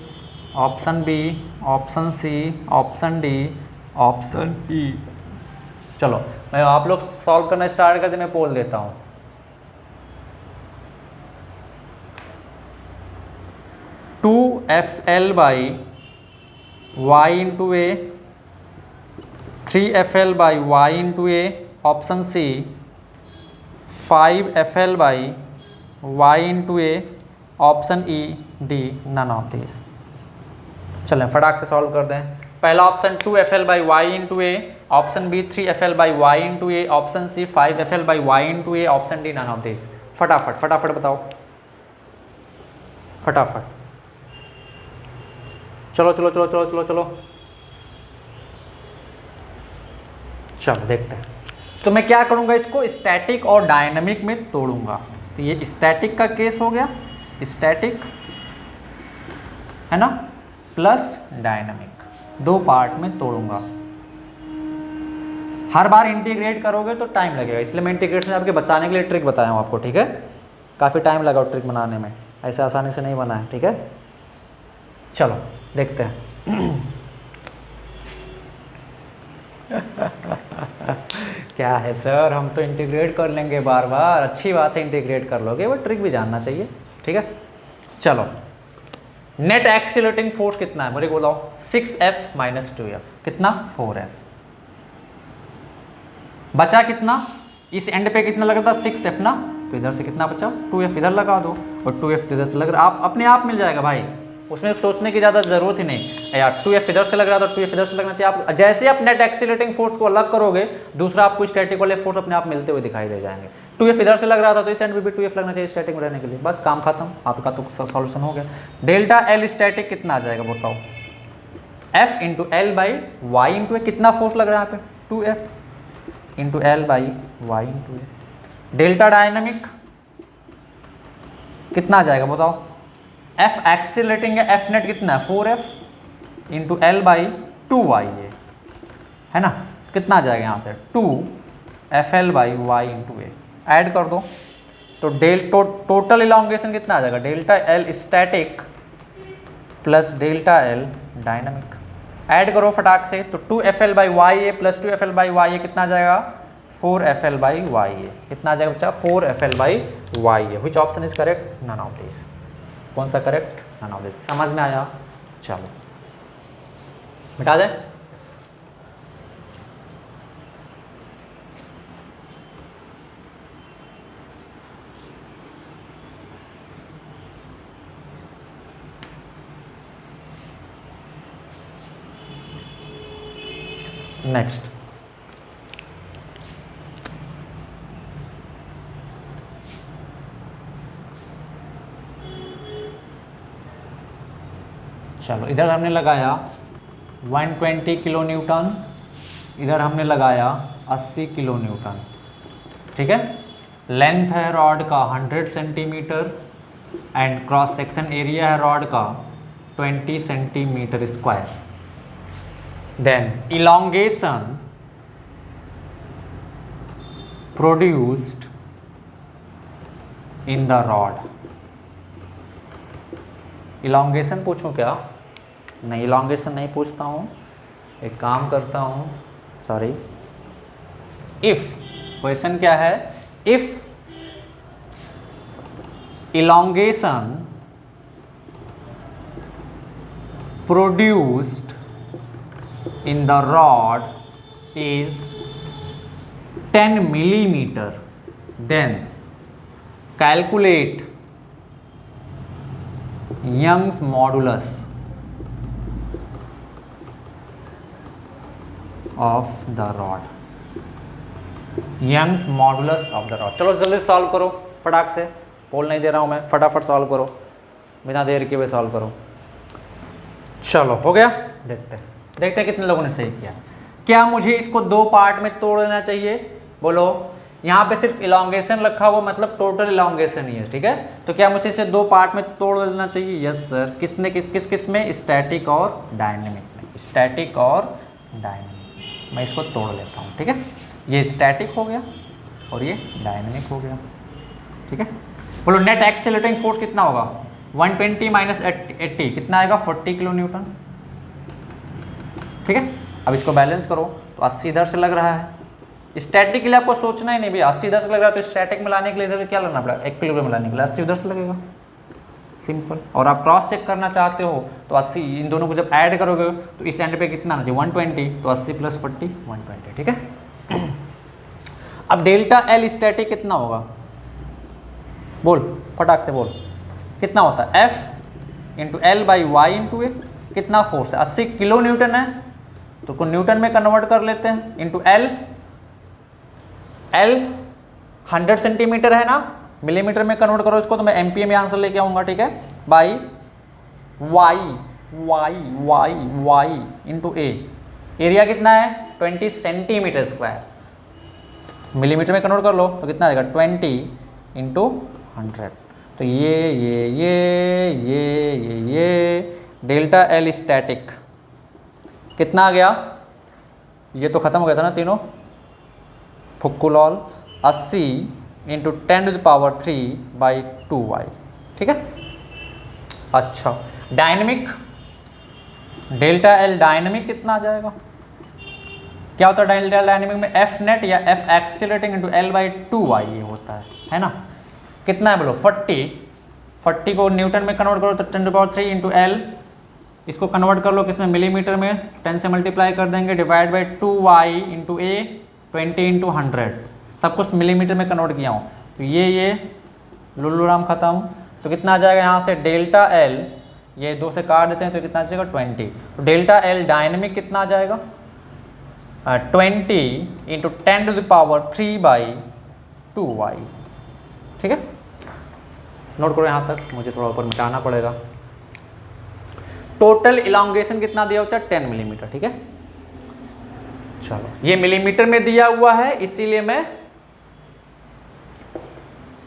option B, option C, option D, option E. चलो मैं आप लोग सॉल्व करना स्टार्ट करते, मैं बोल देता हूँ। 2FL by Y into A, 3FL by Y into A, option C 5FL by Y into A, option E, D none of this. चलें फटाक से सॉल्व कर दें। पहला option 2FL by Y into A, option B 3FL by Y into A, option C 5FL by Y into A, option D none of this. फटाफट फटाफट बताओ, फटाफट चलो चलो चलो चलो चलो चलो चलो देखते हैं। तो मैं क्या करूँगा, इसको स्टैटिक और डायनामिक में तोड़ूंगा। तो ये स्टैटिक का केस हो गया, स्टैटिक है ना, प्लस डायनामिक, दो पार्ट में तोड़ूंगा। हर बार इंटीग्रेट करोगे तो टाइम लगेगा, इसलिए मैं इंटीग्रेशन आपके बचाने के लिए ट्रिक बताया हूँ आपको, ठीक है। काफ़ी टाइम लगा ट्रिक बनाने में, ऐसे आसानी से नहीं बना है, ठीक है। चलो देखते हैं। क्या है सर, हम तो इंटीग्रेट कर लेंगे बार बार, अच्छी बात है इंटीग्रेट कर लोगे, वो ट्रिक भी जानना चाहिए, ठीक है। चलो नेट एक्सीलरेटिंग फोर्स कितना है मुझे बताओ, 6F माइनस 2F, कितना 4F। बचा कितना, इस एंड पे कितना लगा था 6F ना, तो इधर से कितना बचा 2F, इधर लगा दो, और 2F तो इधर से लग रहा, आप अपने आप मिल जाएगा भाई, उसमें सोचने की ज़्यादा ज़रूरत ही नहीं यार। 2F इधर से लग रहा था, 2F इधर से लगना चाहिए। आप जैसे आप नेट एक्सीलरेटिंग फोर्स को अलग करोगे, दूसरा आपको स्टैटिक वाले फोर्स अपने आप मिलते हुए दिखाई दे जाएंगे। 2F इधर से लग रहा था तो इस एंड पे भी 2F लगना चाहिए स्टैटिक में रहने के लिए, बस काम खत्म, आपका तो सॉल्यूशन हो गया। डेल्टा एल स्टैटिक कितना आ जाएगा बताओ, F into L by Y into A, कितना फोर्स लग रहा है यहाँ पे 2F into L by Y into A. Delta dynamic कितना आ जाएगा बताओ, F एक्सीलरेटिंग है, F नेट कितना है 4F into L by 2y है ना, कितना आ जाएगा यहाँ से 2FL by Y into A. Add कर दो तो टोटल इलॉन्गेशन कितना आ जाएगा, delta L static plus delta L dynamic. Add करो फटाक से, तो 2FL by Y A plus 2FL by Y A कितना आ जाएगा 4FL बाई वाई ए, कितना आ जाएगा बच्चा 4FL by Y A. Which option is correct, none of this. कौन सा करेक्ट, नन ऑफ दिस। समझ में आया, चलो मिटा दें। नेक्स्ट चलो, इधर हमने लगाया 120 किलो न्यूटन, इधर हमने लगाया 80 किलो न्यूटन, ठीक है। लेंथ है रॉड का 100 centimetre and cross section area है रॉड का 20 centimetre square. Then elongation produced in the rod। elongation पूछूं क्या, नहीं elongation नहीं पूछता हूँ, एक काम करता हूँ, सॉरी, if क्वेश्चन क्या है, if elongation produced in the rod is 10 millimeter, then calculate Young's modulus of the rod। Young's modulus of the rod। चलो जल्दी सॉल्व करो फटाक से, बोल नहीं दे रहा हूँ मैं, फटाफट सॉल्व करो, बिना देर के हुए सॉल्व करो। चलो हो गया, देखते हैं देखते हैं कितने लोगों ने सही किया। क्या मुझे इसको दो पार्ट में तोड़ देना चाहिए, बोलो। यहाँ पे सिर्फ इलॉन्गेशन रखा हुआ, मतलब टोटल इलॉन्गेशन ही है, ठीक है। तो क्या मुझे इसे दो पार्ट में तोड़ देना चाहिए? Yes sir. किस किस में? स्टैटिक और डायनेमिक में। स्टैटिक और डायनेमिक। मैं इसको तोड़ लेता हूँ, ठीक है। ये स्टैटिक हो गया और ये डायनेमिक हो गया, ठीक है। बोलो नेट एक्सेलरेटिंग फोर्स कितना होगा? 120 माइनस 80 कितना आएगा? 40 किलो न्यूटन, ठीक है। अब इसको बैलेंस करो तो 80 इधर से लग रहा है। स्टैटिक के लिए आपको सोचना ही नहीं भी 80 इधर से लग रहा है, तो स्टैटिक में लाने के लिए इधर क्या लाना पड़ेगा? 1 किलो में लाने के लिए 80 उधर से लगेगा, सिंपल। और आप क्रॉस चेक करना चाहते हो तो 80 इन दोनों को जब ऐड करोगे तो इस एंड पे कितना आना चाहिए? 120, तो 80 प्लस 40 120, ठीक है। अब डेल्टा एल स्टैटिक कितना होगा? बोल फटाक से बोल, कितना होता है? F into L by Y into A. कितना फोर्स है? 80 किलो न्यूटन है, तो को न्यूटन में कन्वर्ट कर लेते हैं। इंटू एल 100 सेंटीमीटर है ना, मिलीमीटर में कन्वर्ट करो इसको, तो मैं एमपीए में आंसर लेके आऊंगा, ठीक है। By Y Y Y Y into A. Area कितना है? 20 सेंटीमीटर स्क्वायर। मिलीमीटर में कन्वर्ट कर लो तो कितना आएगा? 20 इंटू 100। तो ये डेल्टा एल स्टैटिक कितना आ गया? ये तो खत्म हो गया था ना तीनों, फुक्कुलॉल 80 इंटू 10⁻³ ठीक है। अच्छा डायनेमिक, डेल्टा एल डायनेमिक कितना आ जाएगा? क्या होता है डेल्टा एल डायनेमिक में? एफ नेट या एफ एक्सीलरेटिंग इंटू L/2y ये होता है ना। कितना है बोलो? 40 को न्यूटन में कन्वर्ट करो तो 10⁻³ इंटू एल, इसको कन्वर्ट कर लो किसमें? मिलीमीटर में। 10 से मल्टीप्लाई कर देंगे, divide by 2y into A, 20 into 100, सब कुछ मिलीमीटर में कन्वर्ट किया हूँ। तो ये लुल्लू राम खत्म। तो कितना आ जाएगा यहाँ से? डेल्टा एल, ये 2 से काट देते हैं तो कितना आ जाएगा? 20। तो डेल्टा एल डायनेमिक कितना आ जाएगा? 20 इंटू 10⁻³ ठीक है। नोट करो यहाँ तक, मुझे थोड़ा ऊपर मिटाना पड़ेगा। टोटल इलॉन्गेशन कितना दिया होता है? 10 मिलीमीटर, ठीक है। चलो ये मिलीमीटर में दिया हुआ है, इसीलिए मैं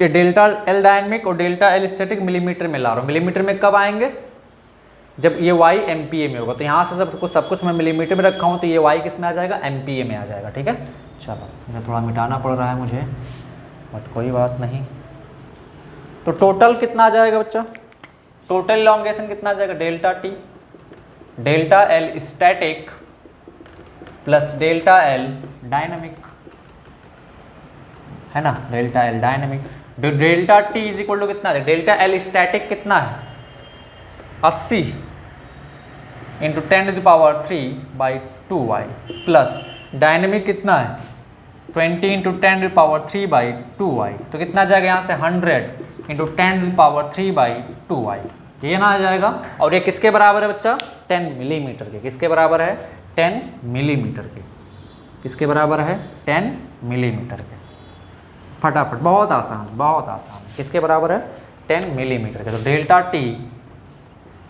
ये डेल्टा एल डायनेमिक और डेल्टा एल स्टैटिक मिलीमीटर में ला रहा हूँ। मिलीमीटर में कब आएंगे? जब ये y एमपीए में होगा। तो यहाँ से सब कुछ मैं मिलीमीटर में रखा हूँ, तो ये y किस में आ जाएगा? एमपीए में आ जाएगा, ठीक है। चलो मुझे थोड़ा मिटाना पड़ रहा है मुझे, बट कोई बात नहीं। तो टोटल कितना आ जाएगा बच्चा? टोटल इलॉन्गेशन कितना आ जाएगा? Delta T, delta L static plus delta L dynamic, है ना। Delta L dynamic, delta T is equal to कितना है? डेल्टा एल स्टैटिक कितना है? 80 इंटू 10⁻³ प्लस डायनेमिक कितना है? 20 इंटू 10⁻³/2y। तो कितना आ जाएगा यहाँ से? 100 इंटू 10⁻³ ये ना आ जाएगा। और ये किसके बराबर है बच्चा? 10 मिलीमीटर के। किसके बराबर है? 10 मिलीमीटर के। किसके बराबर है? 10 मिलीमीटर के। फटाफट, बहुत आसान, बहुत आसान। किसके बराबर है? 10 मिलीमीटर के। तो डेल्टा टी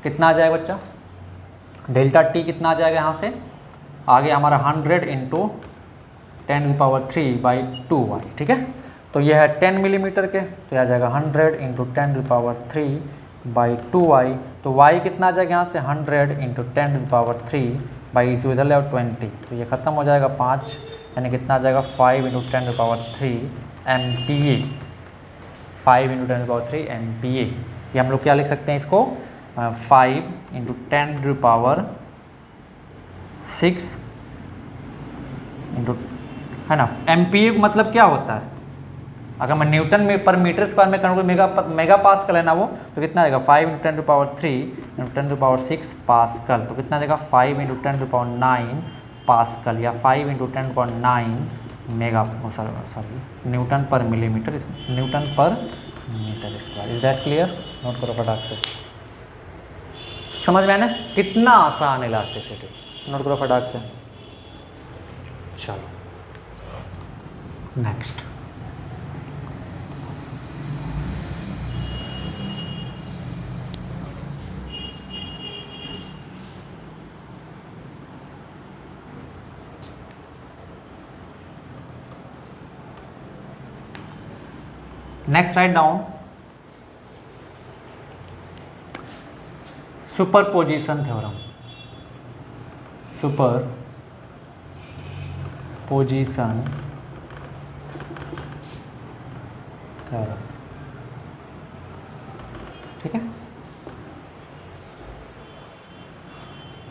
कितना आ जाएगा बच्चा? डेल्टा टी कितना आ जाएगा यहाँ से? आगे हमारा 100 इंटू 10⁻³/2y, ठीक है। तो ये है 10 मिलीमीटर के, तो यह आ जाएगा 100 इंटू 10⁻³/2y। तो y कितना आ जाएगा यहाँ से? 100 इंटू 10⁻³ इसे इधर ले आओ 20, तो ये खत्म हो जाएगा 5, यानी कितना आ जाएगा? 5 इंटू 10⁻³ MPa। 5 into 10⁻³ MPa। ये हम लोग क्या लिख सकते हैं इसको? 5 इंटू 10⁻6 इंटू, है ना। MPa को मतलब क्या होता है? अगर मैं न्यूटन में पर मीटर स्क्वायर में करूँगा, मेगा पास्कल है ना वो, तो कितना आएगा? 5 इंटू 10⁻³ इंटू 10⁻6 पास्कल। तो कितना आएगा? 5 इंटू 10⁻9 पास्कल, या 5 into 10⁻9 mega, sorry newton per millimetre, newton per metre square. Is that clear? Note करो फटाक से। समझ में आना कितना आसान इलास्टिसिटी? नोट करो फटाक से। चलो next, next write down superposition theorem, superposition theorem, ठीक है।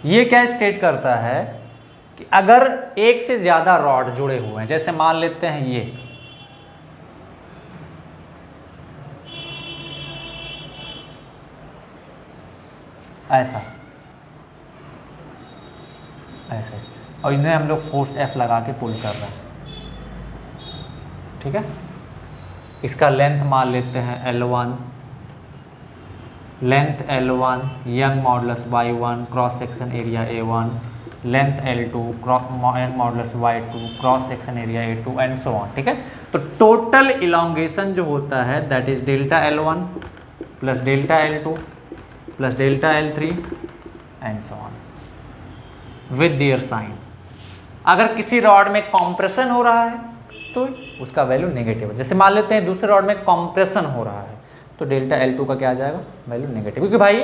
ये क्या स्टेट करता है कि अगर एक से ज्यादा रॉड जुड़े हुए हैं, जैसे मान लेते हैं ये, ऐसा ऐसे, और इन्हें हम लोग फोर्स F लगा के पुल कर रहे हैं, ठीक है। इसका लेंथ मान लेते हैं L1, length L1 Young modulus Y1 cross section area A1, length L2 Young modulus Y2 cross section area A2 and so on, ठीक है। तो टोटल इलोंगेशन जो होता है that is delta L1 plus delta L2 plus delta L3 and so on with their sign. अगर किसी rod में compression हो रहा है तो उसका वैल्यू नेगेटिव है। जैसे मान लेते हैं दूसरे रॉड में कॉम्प्रेशन हो रहा है तो डेल्टा L2 का क्या आ जाएगा, वैल्यू नेगेटिव, क्योंकि भाई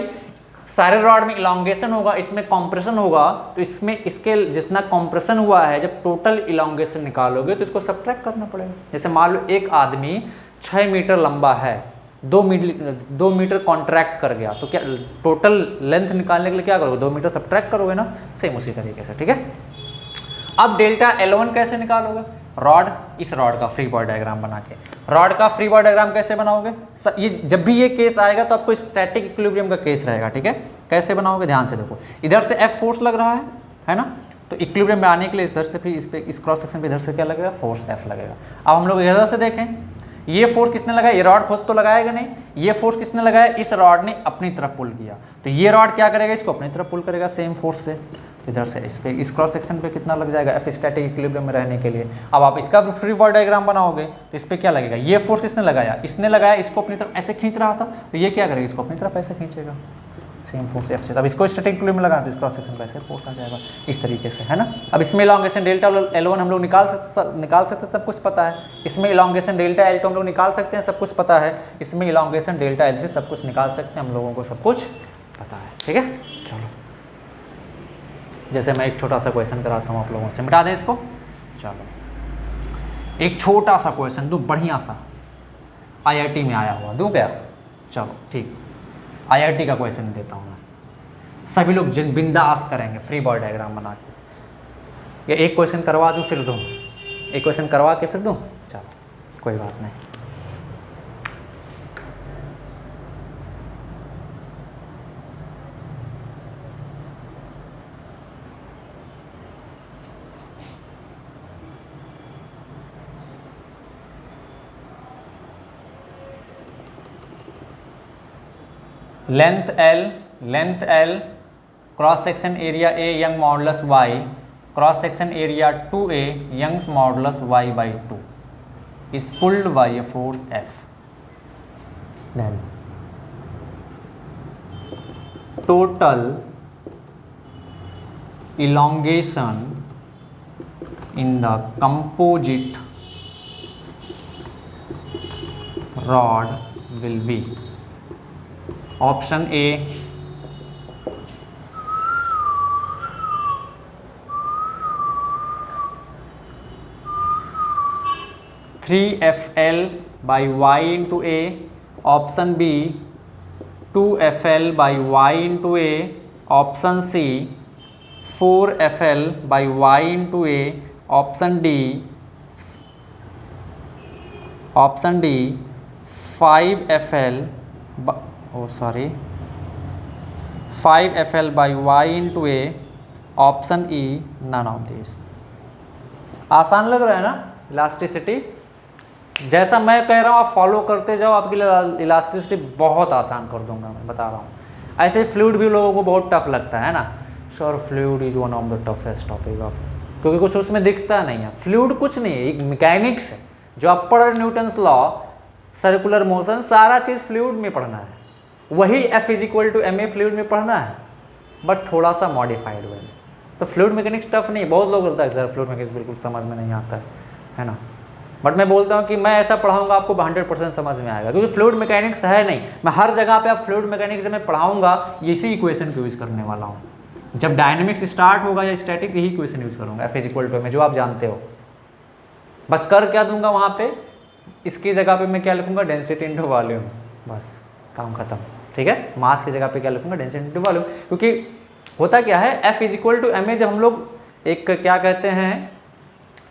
सारे रॉड में इलोंगेशन होगा, इसमें कॉम्प्रेशन होगा, तो इसमें इसके जितना कॉम्प्रेशन हुआ है जब टोटल इलोंगेशन निकालोगे तो इसको सब्ट्रैक्ट करना पड़ेगा। जैसे मान लो एक आदमी 6 मीटर लंबा है, 2 मीटर कॉन्ट्रैक्ट कर गया, तो क्या टोटल लेंथ निकालने के लिए क्या करोगे, 2 मीटर सब्ट्रैक्ट करोगे ना, सेम उसी तरीके से, ठीक है। अब डेल्टा L1 कैसे निकालोगे, रॉड, इस रॉड का फ्री बॉडी डायग्राम बना के, रॉड का फ्री बॉडी डायग्राम कैसे बनाओगे, ये जब भी ये केस आएगा तो आपको स्टैटिक इक्विलिब्रियम का केस रहेगा, ठीक है। कैसे बनाओगे, ध्यान से देखो, इधर से F फोर्स लग रहा है ना, तो इक्विलिब्रियम में आने के लिए इधर से फिर इस पे, इस क्रॉस सेक्शन पे इधर से क्या लगेगा, फोर्स F लगेगा। अब हम लोग इधर से देखें, ये फोर्स किसने लगाया, ये रॉड खुद तो लगाएगा नहीं, ये फोर्स किसने लगाया, इस रॉड ने अपनी तरफ पुल किया, तो ये रॉड क्या करेगा, इसको अपनी तरफ पुल करेगा सेम फोर्स से, इधर से इस पे, इस क्रॉस सेक्शन पे कितना लग जाएगा, F स्टैटिक इक्विलिब्रियम में रहने के लिए। अब आप इसका फ्री बॉडी डायग्राम बनाओगे तो इस पे क्या लगेगा, ये फोर्स किसने लगाया, इसने लगाया, इसको अपनी तरफ ऐसे खींच रहा था, तो ये क्या करेगा, इसको अपनी तरफ ऐसे खींचेगा, सेम फोर्स F से। अब इसको स्टैटिक इक्विलिब्रियम में लगाना तो इस क्रॉस सेक्शन पे ऐसे फोर्स आ जाएगा, इस तरीके से, है ना। अब इसमें इलोंगेशन डेल्टा L1 हम लोग निकाल सकते हैं, सब कुछ पता है। इसमें इलोंगेशन डेल्टा L2 हम लोग निकाल सकते हैं, सब कुछ पता है। इसमें इलोंगेशन डेल्टा L3 सब कुछ निकाल सकते हैं, हम लोगों को सब कुछ पता है, ठीक है। चलो, जैसे मैं एक छोटा सा क्वेश्चन कराता हूँ आप लोगों से, मिटा दें इसको। चलो एक छोटा सा क्वेश्चन दूँ, बढ़िया सा, IIT में आया हुआ, दूँ क्या, चलो ठीक, IIT का क्वेश्चन देता हूँ मैं, सभी लोग जिन बिंदास करेंगे फ्री बॉडी डायग्राम बना के। या एक क्वेश्चन करवा दूँ फिर दूँ, एक क्वेश्चन करवा के फिर दूँ, चलो कोई बात नहीं। Length L cross section area A Young modulus Y cross section area 2A Young's modulus Y/2 is pulled by a force F. Then total elongation in the composite rod will be option A 3FL by Y into A, option B 2FL by Y into A, option C 4FL by Y into A, option D 5FL 5FL by Y into A, option E none of this. आसान लग रहा है ना elasticity, जैसा मैं कह रहा हूँ आप फॉलो करते जाओ, आपके लिए इलास्टिसिटी बहुत आसान कर दूंगा, मैं बता रहा हूँ। ऐसे फ्लूइड भी लोगों को बहुत टफ लगता है ना, sir fluid is one of the toughest topic of, क्योंकि कुछ उसमें दिखता नहीं है। फ्लूइड कुछ नहीं है, एक मैकेनिक्स है, जो आप पढ़ रहे न्यूटन्स लॉ, सर्कुलर मोशन, सारा चीज़ फ्लूइड में पढ़ना है, वही F = ma फ्लूइड में पढ़ना है, बट थोड़ा सा मॉडिफाइड वे में। तो फ्लूइड मैकेनिक्स टफ नहीं, बहुत लोग बोलता है सर फ्लूइड मैकेनिक्स बिल्कुल समझ में नहीं आता है ना। बट मैं बोलता हूँ कि मैं ऐसा पढ़ाऊंगा आपको 100% समझ में आएगा, क्योंकि फ्लूइड मैकेनिक्स है नहीं, मैं हर जगह पे आप फ्लूइड मैकेनिक्स में पढ़ाऊंगा इसी इक्वेशन को यूज़ करने वाला हूँ। जब डायनेमिक्स स्टार्ट होगा या स्टैटिक्स, यही इक्वेशन यूज़ करूँगा, F = में, जो आप जानते हो। बस कर क्या दूंगा वहाँ पे, इसकी जगह पे मैं क्या लिखूँगा, डेंसिटी इंटू वॉल्यूम, बस काम खत्म, ठीक है। मास की जगह पे क्या लिखूँगा, डेंसिटी इंटू वॉल्यूम, क्योंकि होता क्या है, F = ma जब हम लोग एक क्या कहते हैं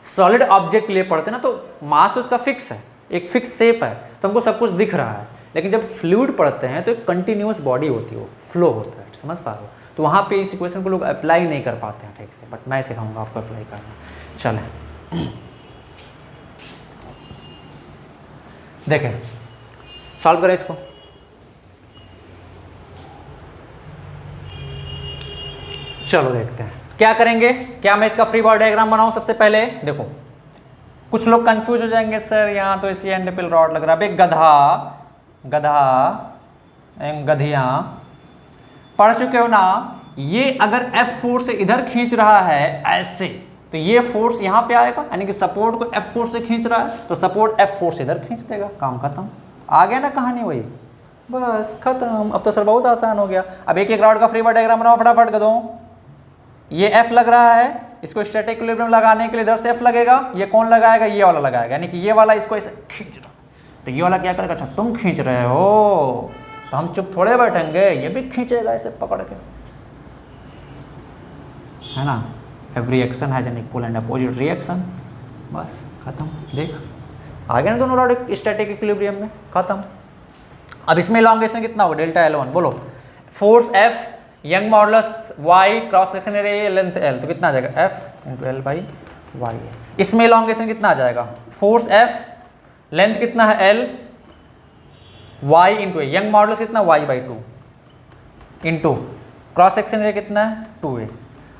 सॉलिड ऑब्जेक्ट के लिए पढ़ते हैं ना, तो मास तो उसका फिक्स है, एक फिक्स शेप है, तो हमको सब कुछ दिख रहा है। लेकिन जब फ्लूइड पढ़ते हैं तो एक कंटिन्यूस बॉडी होती है, वो फ्लो होता है, समझ पा रहे हो। तो वहाँ पे इस इक्वेशन को लोग अप्लाई नहीं कर पाते हैं ठीक से, बट मैं सिखाऊंगा आपको अप्लाई करना। चलें देखें, सॉल्व करें इसको। चलो देखते हैं क्या करेंगे। क्या मैं इसका फ्री बॉडी डायग्राम बनाऊं? सबसे पहले देखो, कुछ लोग कंफ्यूज हो जाएंगे, सर यहाँ तो इसी एंड पे रॉड लग रहा है। गधा एवं गधियां पढ़ चुके हो ना। ये अगर F फोर्स से इधर खींच रहा है ऐसे, तो ये फोर्स यहाँ पे आएगा, यानी कि सपोर्ट को F फोर्स से खींच रहा है, तो सपोर्ट F फोर्स इधर खींच देगा, काम खत्म। आ गया ना कहानी, वही बस खत्म। अब तो सर बहुत आसान हो गया। अब एक एक रॉड का फ्री बॉडी डायग्राम बनाओ फटाफट कर दो। ये F लग रहा है, इसको स्टैटिक इक्विलिब्रियम लगाने के लिए इधर से F लगेगा, ये कौन लगाएगा, ये वाला लगाएगा, यानी कि ये वाला इसको ऐसे खींच रहा है, तो ये वाला क्या करेगा, अच्छा तुम खींच रहे हो तो हम चुप थोड़े बैठेंगे, ये भी खींचेगा ऐसे पकड़ के, है ना। Every action has an equal and opposite reaction, बस खत्म। देख आ गया ना दोनों रॉड स्टैटिक इक्विलिब्रियम में, खत्म। अब इसमें इलॉन्गेशन कितना होगा, डेल्टा L1, बोलो। Force F, young modulus Y, cross section area length L, तो कितना आ जाएगा, F × L/Y। इसमें इलॉन्गेशन कितना आ जाएगा, फोर्स F, लेंथ कितना है L, Y × A, Young modulus कितना, Y/2 into cross section area कितना है 2A।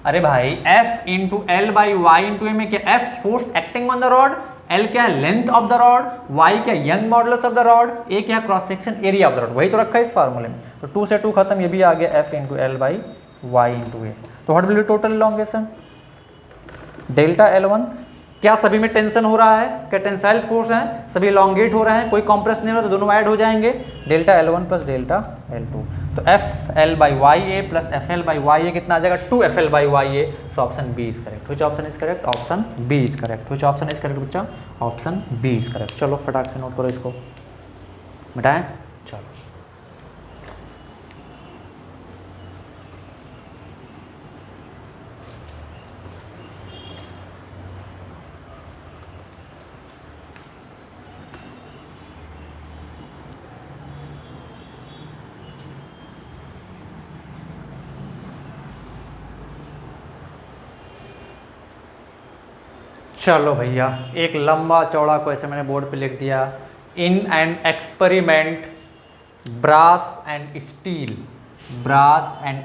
अरे भाई F × L/Y × A में क्या, F force acting on the rod, L क्या है length of the rod, Y क्या young modulus of the rod, A क्या cross section area of the rod, वही तो रखा है इस फार्मूले में। तो 2 से 2 खत्म, ये भी आ गया F × L/Y × A। तो what will be total elongation, delta L1। क्या सभी में टेंशन हो रहा है, क्या टेंसाइल फोर्स है, सभी इलॉन्गेट हो रहे हैं, कोई कॉम्प्रेस नहीं हो रहा, तो दोनों ऐड हो जाएंगे, डेल्टा L1 + डेल्टा L2। तो FL/YA + FL/YA कितना आ जाएगा, 2FL/YA। So option B is correct. Which option is correct, option B is correct. Which option is correct बच्चा, ऑप्शन बी इज करेक्ट। चलो फटाक से नोट करो इसको, मिटाएं, चलो। चलो भैया, एक लंबा चौड़ा क्वेश्चन मैंने बोर्ड पे लिख दिया। In an experiment brass and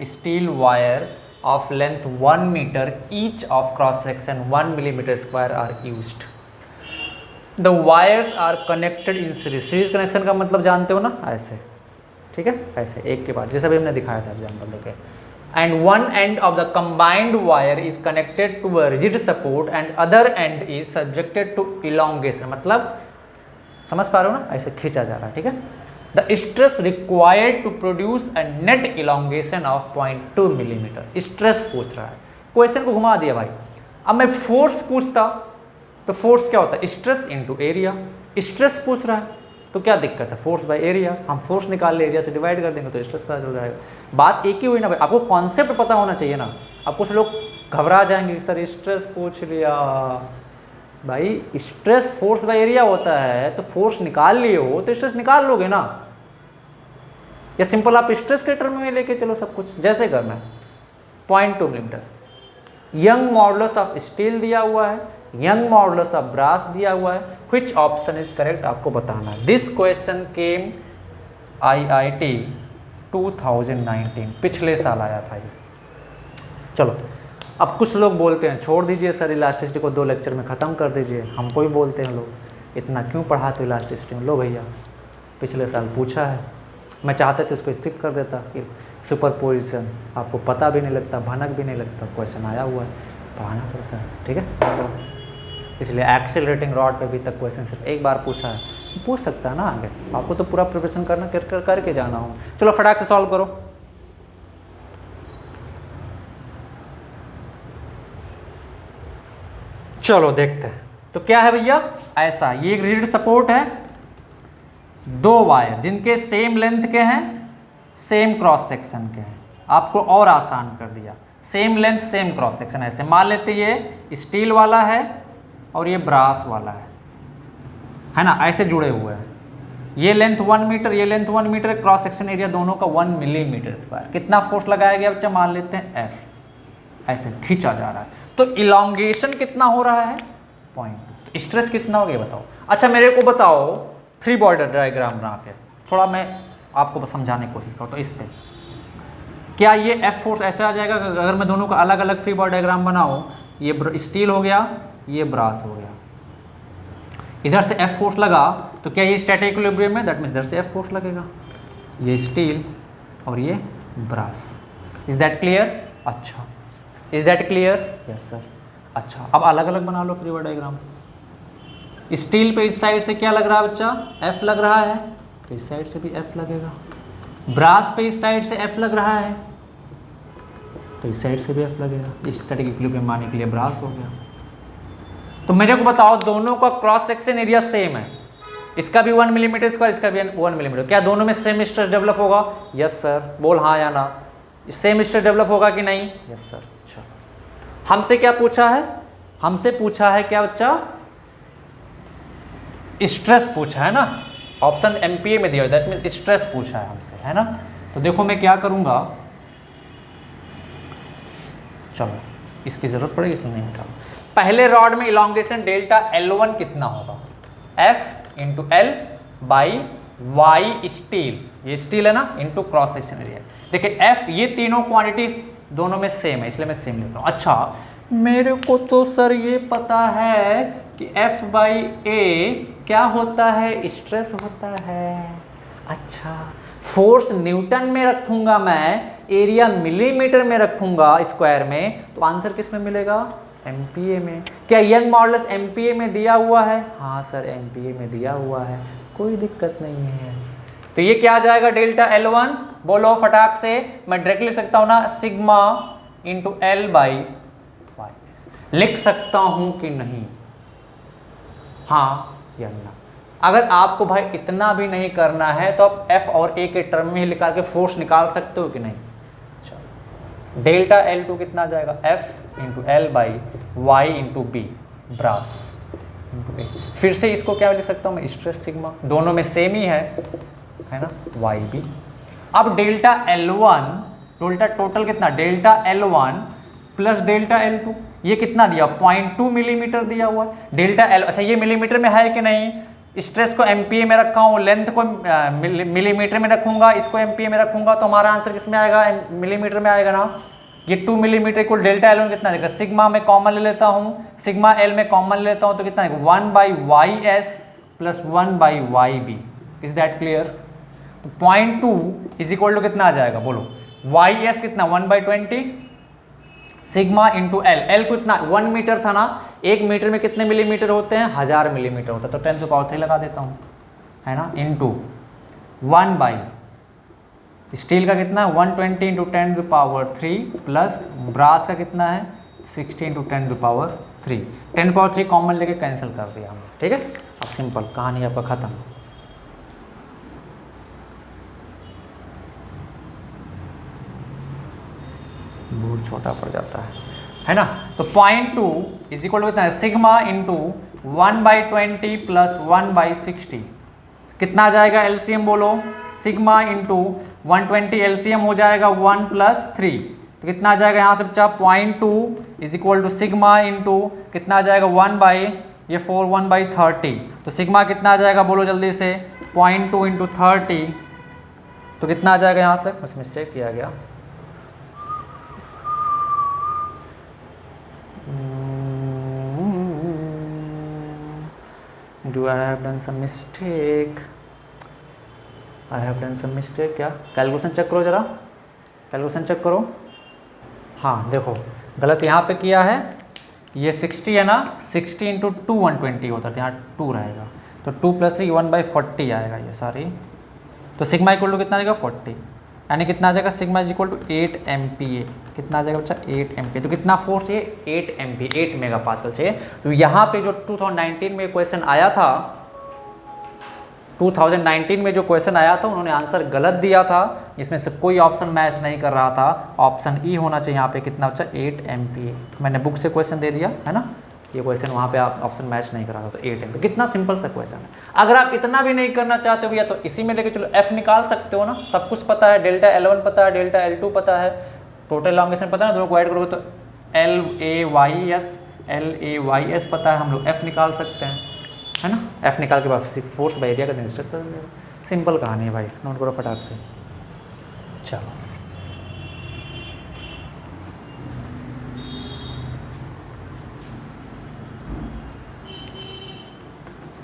steel wire of length 1 metre each of cross section 1 mm² are used. The wires are connected in series. Series connection का मतलब जानते हो ना, ऐसे, ठीक है, ऐसे एक के बाद, जैसे अभी हमने दिखाया था एग्जाम्पल लेके। And one end of the combined wire is connected to a rigid support and other end is subjected to elongation। मतलब समझ पा रहे हो ना, ऐसे खींचा जा रहा है, ठीक है। The stress required to produce a net elongation of 0.2 mm। Stress पूछ रहा है, क्वेश्चन को घुमा दिया भाई। अब मैं फोर्स पूछता तो फोर्स क्या होता है, स्ट्रेस इंटू एरिया। स्ट्रेस पूछ रहा है तो क्या दिक्कत है, फोर्स बाय एरिया, हम फोर्स निकाल ले, एरिया से डिवाइड कर देंगे तो स्ट्रेस पता चल जाएगा। बात एक ही हुई ना भाई, आपको कॉन्सेप्ट पता होना चाहिए ना। अब कुछ लोग घबरा जाएंगे, सर स्ट्रेस पूछ लिया। भाई स्ट्रेस फोर्स बाय एरिया होता है, तो फोर्स निकाल लिए हो तो स्ट्रेस निकाल लोगे ना, या सिंपल आप स्ट्रेस के टर्म में लेके चलो सब कुछ, जैसे करना है। 0.2 mm young modulus of steel दिया हुआ है, यंग मॉडुलस ऑफ ब्रास दिया हुआ है। व्हिच ऑप्शन इज करेक्ट आपको बताना है। दिस क्वेश्चन केम IIT 2019, पिछले साल आया था ये। चलो अब कुछ लोग बोलते हैं छोड़ दीजिए सर इलास्टिसिटी को 2 लेक्चर में ख़त्म कर दीजिए। हमको भी बोलते हैं लोग, इतना क्यों पढ़ाते हो इलास्टिसिटी में। लो भैया, पिछले साल पूछा है, मैं चाहता तो इसको स्किप कर देता कि सुपरपोजिशन आपको पता भी नहीं लगता, भनक भी नहीं लगता, क्वेश्चन आया हुआ है, पढ़ाना पड़ता है, ठीक है। इसलिए एक्सेलरेटिंग रॉड पे भी तक क्वेश्चन सिर्फ एक बार पूछा है, पूछ सकता है ना आगे। आपको तो पूरा प्रिपरेशन करना करके जाना हो। चलो फटाक से सॉल्व करो। चलो देखते हैं। तो क्या है भैया, ऐसा ये एक रिजिड सपोर्ट है, दो वायर जिनके सेम लेंथ के हैं, सेम क्रॉस सेक्शन के हैं। आपको और आसान कर दिया, same length same cross section. ऐसे मान लेते ये स्टील वाला है और ये ब्रास वाला है ना, ऐसे जुड़े हुए हैं। ये लेंथ 1 मीटर, ये length 1 metre, cross section area दोनों का 1 मिलीमीटर स्क्वायर। कितना फोर्स लगाया गया बच्चा, मान लेते हैं F, ऐसे खींचा जा रहा है। तो इलॉन्गेशन कितना हो रहा है, 0.2। तो स्ट्रेस कितना हो गया बताओ। अच्छा मेरे को बताओ 3 बॉर्डर डायग्राम बना के, थोड़ा मैं आपको समझाने की कोशिश करता हूँ। इस पे क्या ये F फोर्स ऐसे आ जाएगा अगर मैं दोनों का अलग अलग फ्री बॉडी डायग्राम बनाऊँ। ये स्टील हो गया, ये ब्रास हो गया, इधर से F फोर्स लगा तो क्या ये स्टैटिक इक्विलिब्रियम है, दैट मीन्स इधर से F फोर्स लगेगा। ये स्टील और ये ब्रास। Is that clear? अच्छा, is that clear? Yes sir. अच्छा अब अलग अलग बना लो फ्री बॉडी डायग्राम। स्टील पे इस साइड से क्या लग रहा है बच्चा, F लग रहा है, तो इस साइड से भी F लगेगा। ब्रास पे इस साइड से F लग रहा है, तो इस साइड से भी F लगेगा। इस स्टैटिक इक्विलिब्रियम मानने के लिए ब्रास हो गया। तो मेरे को बताओ दोनों का क्रॉस सेक्शन एरिया सेम है, इसका भी 1 मिलीमीटर स्क्वायर, इसका भी 1 मिलीमीटर। क्या दोनों में सेम स्ट्रेस डेवलप होगा? Yes sir. बोल हाँ या ना, सेम स्ट्रेस डेवलप होगा कि नहीं? Yes sir. अच्छा हमसे क्या पूछा है, हमसे पूछा है क्या बच्चा, स्ट्रेस पूछा है ना। ऑप्शन MPA में दिया है, दैट मीन स्ट्रेस पूछा है हमसे, है ना। तो देखो मैं क्या करूंगा, चलो इसकी जरूरत पड़ेगी इसलिए नहीं निकाल। पहले रॉड में इलॉन्गेशन डेल्टा L1 कितना होगा, F into L by Y steel, ये स्टील है ना, इंटू क्रॉस सेक्शन एरिया। देखिए F ये तीनों क्वांटिटी दोनों में सेम है, इसलिए मैं सेम लिख रहा हूँ। अच्छा मेरे को तो सर ये पता है कि F बाई A क्या होता है, स्ट्रेस होता है। अच्छा फोर्स न्यूटन में रखूंगा मैं, एरिया मिलीमीटर में रखूंगा स्क्वायर में, तो आंसर किस में मिलेगा, MPA में। क्या यंग मॉडुलस MPA में दिया हुआ है? हाँ सर MPA में दिया हुआ है, कोई दिक्कत नहीं है। तो ये क्या आ जाएगा डेल्टा L1, बोलो फटाक से। मैं डायरेक्ट लिख सकता हूँ ना, sigma into L by Y. लिख सकता हूँ कि नहीं, हाँ या ना। अगर आपको भाई इतना भी नहीं करना है तो आप F और A के टर्म में ही निकाल के फोर्स निकाल सकते हो कि नहीं। चलो डेल्टा L2 कितना आ जाएगा, F into L by Y into B, brass into A. फिर से इसको क्या लिख सकता हूँ मैं, स्ट्रेस सिग्मा, दोनों में सेम ही है ना, वाई बी। अब डेल्टा L1, डेल्टा टोटल कितना, delta L1 plus delta L2, ये कितना दिया, 0.2 मिलीमीटर दिया हुआ है। डेल्टा L, अच्छा ये मिलीमीटर में है कि नहीं, स्ट्रेस को MPA में रखा हूँ, लेंथ को मिलीमीटर में रखूंगा, इसको MPA में रखूंगा, तो हमारा आंसर किस में आएगा, मिलीमीटर में आएगा ना। ये 2 मिलीमीटर इक्वल डेल्टा L1 कितना आएगा, सिग्मा में कॉमन ले लेता हूँ, सिग्मा L में कॉमन ले लेता हूँ, तो कितना आएगा 1 by Y S plus 1 by Y B. Is that clear? 0.2 is equal to कितना आ जाएगा, बोलो वाई एस कितना 1/20 सिग्मा इंटू L, L को इतना 1 मीटर था ना, 1 मीटर में कितने मिलीमीटर होते हैं, 1000 मिलीमीटर होता है, तो 10 to पावर 3 लगा देता हूँ, है ना, इंटू 1 बाई स्टील का कितना है 120 into 10 to power 3 plus brass का कितना है 60 into 10 to power 3। 10 to power 3 common लेके कैंसिल कर दिया हमने, ठीक है। अब सिंपल कहानी आपका खत्म। बोर्ड छोटा पड़ जाता है ना। तो 0.2 इज इक्वल टू कितना है, सिग्मा इंटू 1/20 प्लस 1/60 कितना आ जाएगा, LCM बोलो, सिग्मा इंटू 120 LCM हो जाएगा 1 प्लस 3, तो कितना आ जाएगा यहाँ से बच्चा 0.2 is equal to sigma into कितना आ जाएगा 1/30। तो सिग्मा कितना आ जाएगा बोलो जल्दी से, 0.2 इंटू 30, तो कितना आ जाएगा यहाँ से, बस मिस्टेक किया गया, Do I have done some mistake? I have done some mistake। क्या कैलकुलेशन चेक करो जरा, कैलकुलेशन चेक करो। हाँ देखो गलत यहाँ पे किया है, ये 60 है ना, 60 इंटू 2 120 होता है, यहाँ 2 रहेगा, तो 2 + 3 1/40 आएगा ये सारी। तो सिग्मा इक्वल टू कितना आ जाएगा 40, यानी कितना आ जाएगा sigma is equal to 8 MPa। कितना आ जाएगा बच्चा 8 MPa। तो कितना फोर्स चाहिए 8 MPa, 8 मेगापास्कल चाहिए। तो यहाँ पे जो 2019 में क्वेश्चन आया था, 2019 में जो क्वेश्चन आया था उन्होंने आंसर गलत दिया था, इसमें से कोई ऑप्शन मैच नहीं कर रहा था। ऑप्शन ई होना चाहिए यहाँ पे, कितना बच्चा 8 MPa। मैंने बुक से क्वेश्चन दे दिया है ना, ये क्वेश्चन वहाँ पे आप ऑप्शन मैच नहीं कर रहा था, तो 8 MPa। कितना सिंपल सा क्वेश्चन है। अगर आप इतना भी नहीं करना चाहते हो भैया तो इसी में लेके चलो, एफ निकाल सकते हो ना, सब कुछ पता है, डेल्टा L1 पता है, डेल्टा L2 पता है, टोटल लॉन्गेशन पता है ना, दोनों को ऐड करोगे तो LAYS पता है, हम लोग एफ निकाल सकते हैं, है ना। एफ निकाल के बाद फोर्स बाय एरिया का डिस्टेंस कर देंगे। सिंपल कहानी है भाई, नोट करो फटाक से। चलो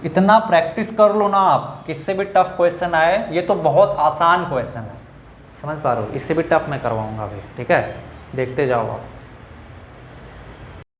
इतना प्रैक्टिस कर लो ना आप, किससे भी टफ क्वेश्चन आए, ये तो बहुत आसान क्वेश्चन है, समझ पा रहे हो, इससे भी टफ मैं करवाऊंगा अभी, ठीक है, देखते जाओ आप।